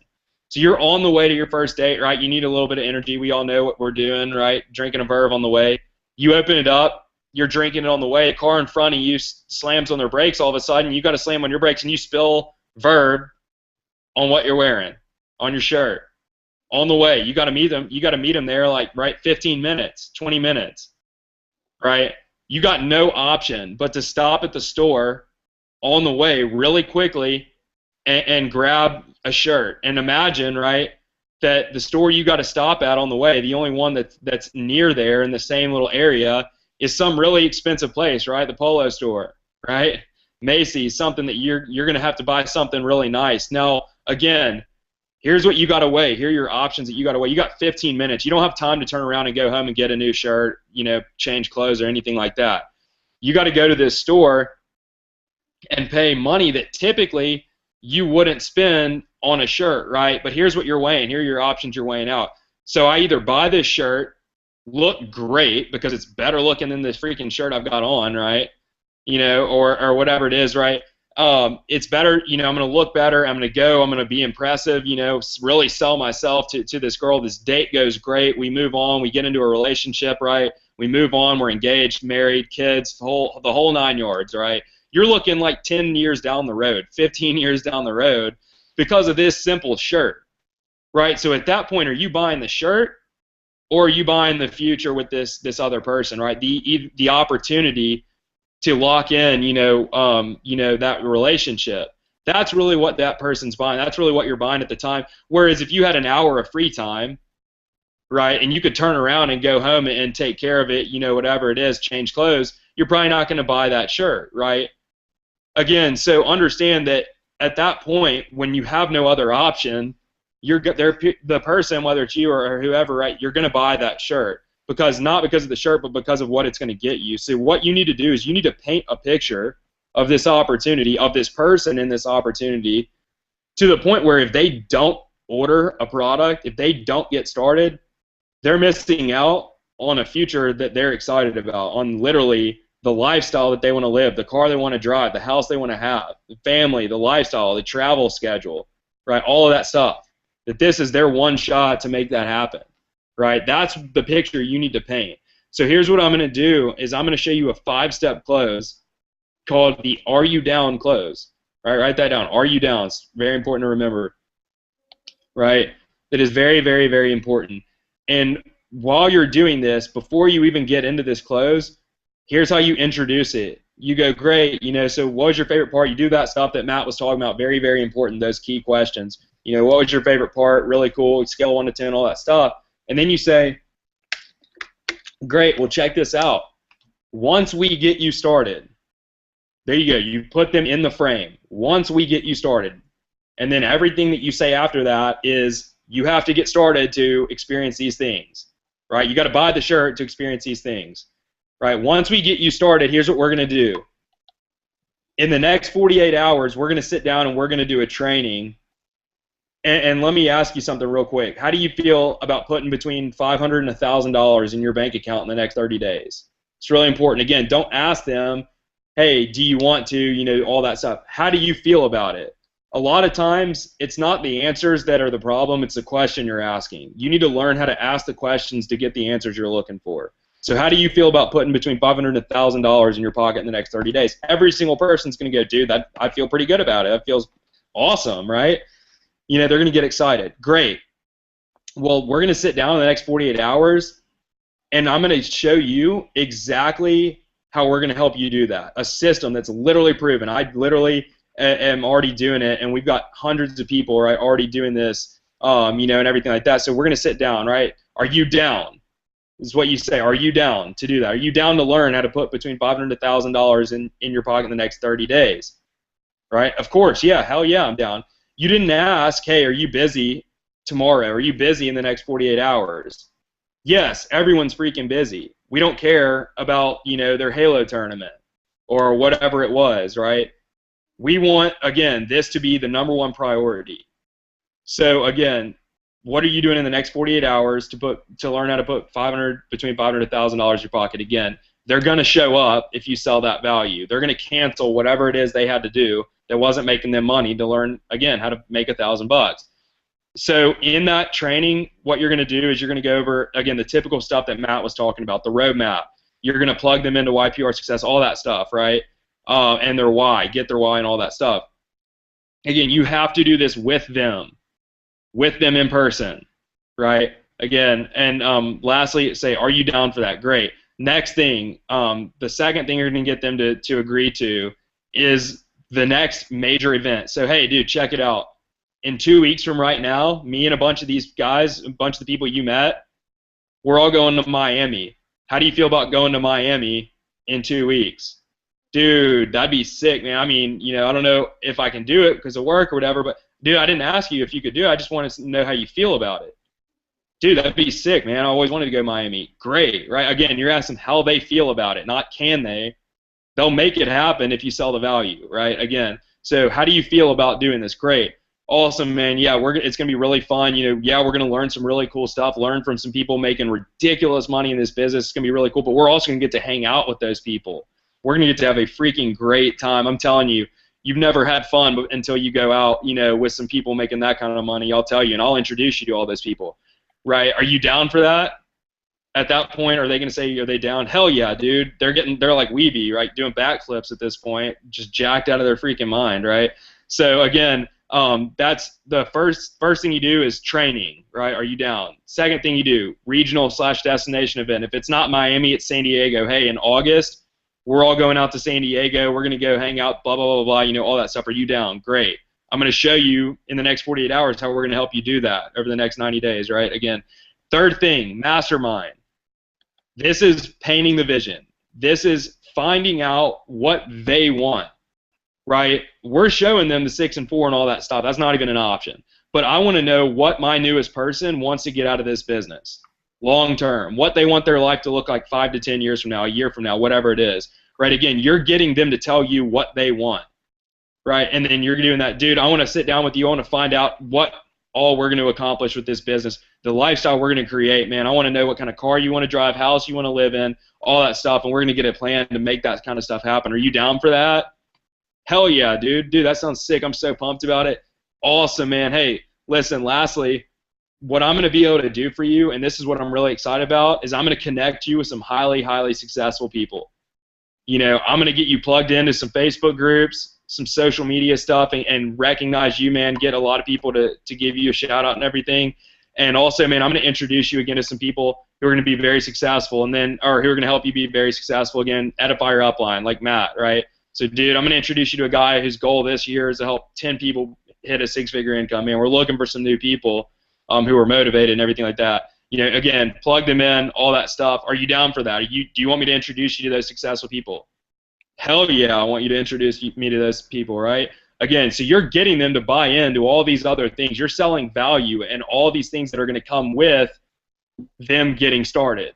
So you're on the way to your first date, right? You need a little bit of energy. We all know what we're doing, right? Drinking a Verve on the way. You open it up. You're drinking it on the way. A car in front of you slams on their brakes. All of a sudden, you got to slam on your brakes, and you spill Verve on what you're wearing, on your shirt. On the way, you got to meet them. You got to meet them there, like, right, 15 minutes, 20 minutes, right? You got no option but to stop at the store on the way really quickly and grab a shirt. And imagine, right, that the store you got to stop at on the way, the only one that's near there in the same little area, is some really expensive place, right? The Polo store, right? Macy's, something that you're going to have to buy something really nice. Now, again, here's what you got to weigh. Here are your options that you got to weigh. You got 15 minutes. You don't have time to turn around and go home and get a new shirt, change clothes or anything like that. You got to go to this store and pay money that typically you wouldn't spend on a shirt, right? But here's what you're weighing. Here are your options you're weighing out. So I either buy this shirt, look great because it's better looking than this freaking shirt I've got on, right? Or whatever it is, right? It's better, I'm going to look better, I'm going to be impressive, really sell myself to this girl. This date goes great, we move on, we get into a relationship, right? We move on, we're engaged, married, kids, the whole 9 yards, right? You're looking like 10 years down the road, 15 years down the road because of this simple shirt, right? So at that point, are you buying the shirt or are you buying the future with this other person, right? The opportunity to lock in, that relationship. That's really what that person's buying. That's really what you're buying at the time. Whereas if you had an hour of free time, right, and you could turn around and go home and take care of it, whatever it is, change clothes, you're probably not going to buy that shirt, right? Again, so understand that at that point, when you have no other option, the person, whether it's you or whoever, right, you're going to buy that shirt. Not because of the shirt, but because of what it's going to get you. So what you need to do is you need to paint a picture of this opportunity, of this person in this opportunity, to the point where if they don't order a product, if they don't get started, they're missing out on a future that they're excited about, on literally the lifestyle that they want to live, the car they want to drive, the house they want to have, the family, the lifestyle, the travel schedule, right, all of that stuff. That this is their one shot to make that happen. Right? That's the picture you need to paint. So here's what I'm going to do is I'm going to show you a 5-step close called the Are You Down close. Right? Write that down. Are you down? It's very important to remember. Right? It is very, very, very important. And while you're doing this, before you even get into this close, here's how you introduce it. You go, great, so what was your favorite part? You do that stuff that Matt was talking about, very, very important, those key questions. What was your favorite part? Really cool, scale 1 to 10, all that stuff. And then you say, great, well, check this out. Once we get you started, there you go. You put them in the frame. Once we get you started. And then everything that you say after that is you have to get started to experience these things. Right? You got to buy the shirt to experience these things. Right? Once we get you started, here's what we're going to do. In the next 48 hours, we're going to sit down and we're going to do a training. And let me ask you something real quick. How do you feel about putting between $500 and $1,000 in your bank account in the next 30 days? It's really important. Again, don't ask them, hey, do you want to, all that stuff. How do you feel about it? A lot of times, it's not the answers that are the problem, it's the question you're asking. You need to learn how to ask the questions to get the answers you're looking for. So how do you feel about putting between $500 and $1,000 in your pocket in the next 30 days? Every single person's going to go, dude, I feel pretty good about it. That feels awesome, right? They're going to get excited. Great. Well, we're going to sit down in the next 48 hours, and I'm going to show you exactly how we're going to help you do that. A system that's literally proven. I literally am already doing it, and we've got hundreds of people, right, already doing this, and everything like that. So we're going to sit down, right? Are you down? Is what you say. Are you down to do that? Are you down to learn how to put between $500 to $1,000 in your pocket in the next 30 days? Right? Of course, yeah, hell yeah, I'm down. You didn't ask, hey, are you busy tomorrow? Are you busy in the next 48 hours? Yes, everyone's freaking busy. We don't care about, their Halo tournament or whatever it was, right? We want, again, this to be the #1 priority. So, again, what are you doing in the next 48 hours to learn how to put between $500 to $1,000 in your pocket? Again, they're going to show up if you sell that value. They're going to cancel whatever it is they had to do that wasn't making them money to learn, again, how to make $1,000. So in that training, what you're going to do is you're going to go over, again, the typical stuff that Matt was talking about, the roadmap. You're going to plug them into YPR success, all that stuff, right? And their why, get their why and all that stuff. Again, you have to do this with them in person, right? Again, and lastly, say, are you down for that? Great. Next thing, the second thing you're going to get them to agree to is the next major event. So, hey, dude, check it out. In 2 weeks from right now, me and a bunch of these guys, a bunch of the people you met, we're all going to Miami. How do you feel about going to Miami in 2 weeks? Dude, that'd be sick, man. I mean, I don't know if I can do it because of work or whatever, but, dude, I didn't ask you if you could do it. I just wanted to know how you feel about it. Dude, that'd be sick, man. I always wanted to go to Miami. Great, right? Again, you're asking how they feel about it, not can they. They'll make it happen if you sell the value, right? Again, so how do you feel about doing this? Great. Awesome, man. Yeah, it's going to be really fun. Yeah, we're going to learn some really cool stuff, learn from some people making ridiculous money in this business. It's going to be really cool, but we're also going to get to hang out with those people. We're going to get to have a freaking great time. I'm telling you, you've never had fun until you go out, with some people making that kind of money. I'll tell you, and I'll introduce you to all those people, right? Are you down for that? At that point, are they going to say, are they down? Hell yeah, dude. They're like Weeby, right, doing backflips at this point, just jacked out of their freaking mind, right? So, again, that's the first thing you do is training, right? Are you down? Second thing you do, regional/destination event. If it's not Miami, it's San Diego. Hey, in August, we're all going out to San Diego. We're going to go hang out, blah, blah, blah, blah, all that stuff. Are you down? Great. I'm going to show you in the next 48 hours how we're going to help you do that over the next 90 days, right? Again, third thing, mastermind. This is painting the vision. This is finding out what they want. Right? We're showing them the 6 and 4 and all that stuff. That's not even an option. But I want to know what my newest person wants to get out of this business long term, what they want their life to look like 5 to 10 years from now, a year from now, whatever it is. Right? Again, you're getting them to tell you what they want. Right? And then you're doing that, dude, I want to sit down with you. I want to find out what all we're going to accomplish with this business, the lifestyle we're going to create, man. I want to know what kind of car you want to drive, house you want to live in, all that stuff, and we're going to get a plan to make that kind of stuff happen. Are you down for that? Hell yeah, dude. Dude, that sounds sick. I'm so pumped about it. Awesome, man. Hey, listen, lastly, what I'm going to be able to do for you, and this is what I'm really excited about, is I'm going to connect you with some highly, highly successful people. I'm going to get you plugged into some Facebook groups, some social media stuff, and recognize you, man, get a lot of people to give you a shout out and everything. And also, man, I'm going to introduce you again to some people who are going to be very successful, or who are going to help you be very successful again, edify your upline, like Matt, right? So, dude, I'm going to introduce you to a guy whose goal this year is to help 10 people hit a 6-figure income. Man, we're looking for some new people who are motivated and everything like that. Again, plug them in, all that stuff. Are you down for that? Do you want me to introduce you to those successful people? Hell yeah, I want you to introduce me to those people, right? Again, so you're getting them to buy into all these other things. You're selling value and all these things that are going to come with them getting started.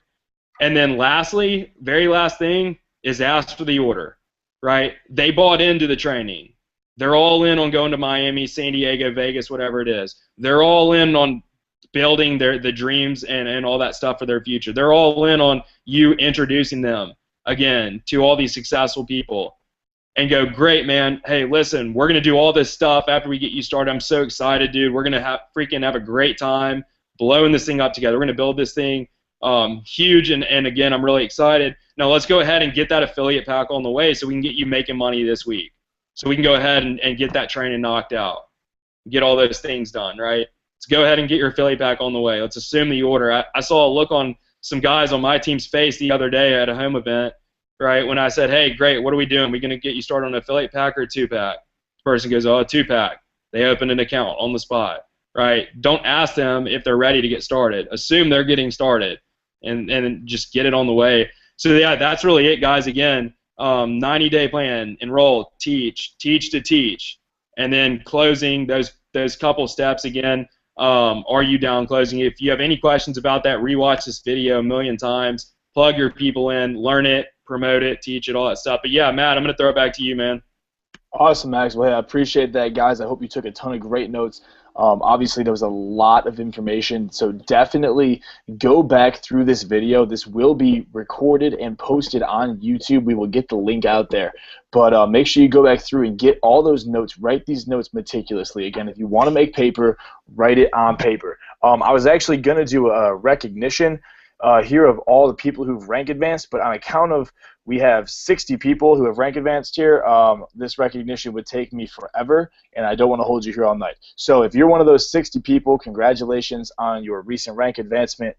And then lastly, very last thing, is ask for the order. Right? They bought into the training. They're all in on going to Miami, San Diego, Vegas, whatever it is. They're all in on building the dreams and all that stuff for their future. They're all in on you introducing them, again, to all these successful people. And go, great, man. Hey, listen, we're going to do all this stuff after we get you started. I'm so excited, dude. We're going to have a great time blowing this thing up together. We're going to build this thing huge, and again, I'm really excited. Now let's go ahead and get that affiliate pack on the way so we can get you making money this week. So we can go ahead and get that training knocked out, get all those things done, right? Let's go ahead and get your affiliate pack on the way. Let's assume the order. I saw a look on some guys on my team's face the other day at a home event, right, when I said, hey, great, what are we doing? We going to get you started on an affiliate pack or a 2-pack? The person goes, oh, a 2-pack. They open an account on the spot, right? Don't ask them if they're ready to get started. Assume they're getting started and just get it on the way. So, yeah, that's really it, guys. Again, 90-day plan, enroll, teach to teach, and then closing those couple steps again. Are you down closing? If you have any questions about that, rewatch this video a million times. Plug your people in, learn it, promote it, teach it, all that stuff. But, yeah, Matt, I'm going to throw it back to you, man. Awesome, Max. Well, hey, I appreciate that, guys. I hope you took a ton of great notes. Obviously, there was a lot of information, so definitely go back through this video. This will be recorded and posted on YouTube. We will get the link out there. But make sure you go back through and get all those notes. Write these notes meticulously. Again, if you want to make paper, write it on paper. I was actually going to do a recognition here of all the people who've rank advanced, but on account of we have 60 people who have rank advanced here, this recognition would take me forever, and I don't want to hold you here all night. So if you're one of those 60 people, congratulations on your recent rank advancement.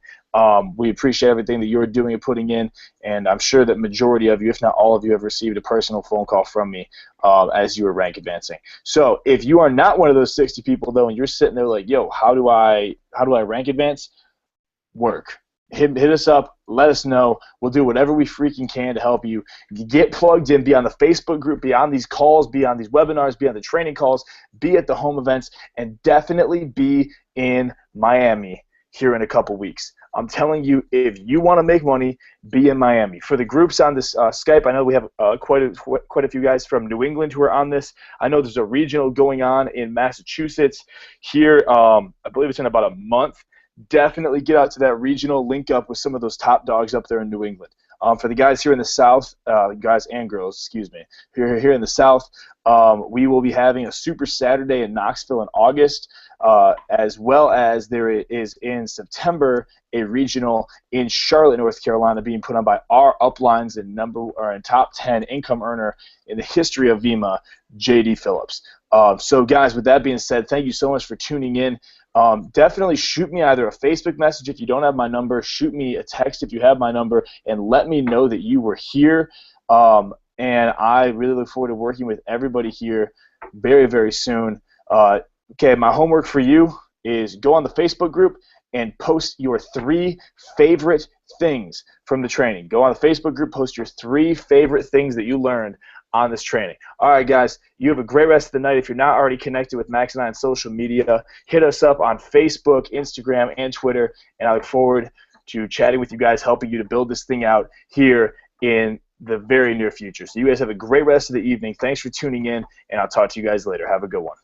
We appreciate everything that you're doing and putting in, and I'm sure that majority of you, if not all of you, have received a personal phone call from me as you were rank advancing. So if you are not one of those 60 people, though, and you're sitting there like, yo, how do I rank advance? Work. Hit us up. Let us know. We'll do whatever we freaking can to help you. Get plugged in. Be on the Facebook group. Be on these calls. Be on these webinars. Be on the training calls. Be at the home events. And definitely be in Miami here in a couple weeks. I'm telling you, if you want to make money, be in Miami. For the groups on this Skype, I know we have quite a few guys from New England who are on this. I know there's a regional going on in Massachusetts here. I believe it's in about a month. Definitely get out to that regional, link up with some of those top dogs up there in New England. For the guys here in the South, guys and girls, excuse me, here in the South, we will be having a Super Saturday in Knoxville in August, as well as there is in September a regional in Charlotte, North Carolina, being put on by our uplines and top 10 income earner in the history of VEMA, J.D. Phillips. So, guys, with that being said, thank you so much for tuning in. Definitely shoot me either a Facebook message if you don't have my number, shoot me a text if you have my number, and let me know that you were here. And I really look forward to working with everybody here very, very soon. Okay, my homework for you is go on the Facebook group and post your 3 favorite things from the training. Go on the Facebook group, post your 3 favorite things that you learned on this training. All right, guys, you have a great rest of the night. If you're not already connected with Max and I on social media, hit us up on Facebook, Instagram, and Twitter, and I look forward to chatting with you guys, helping you to build this thing out here in the very near future. So you guys have a great rest of the evening. Thanks for tuning in, and I'll talk to you guys later. Have a good one.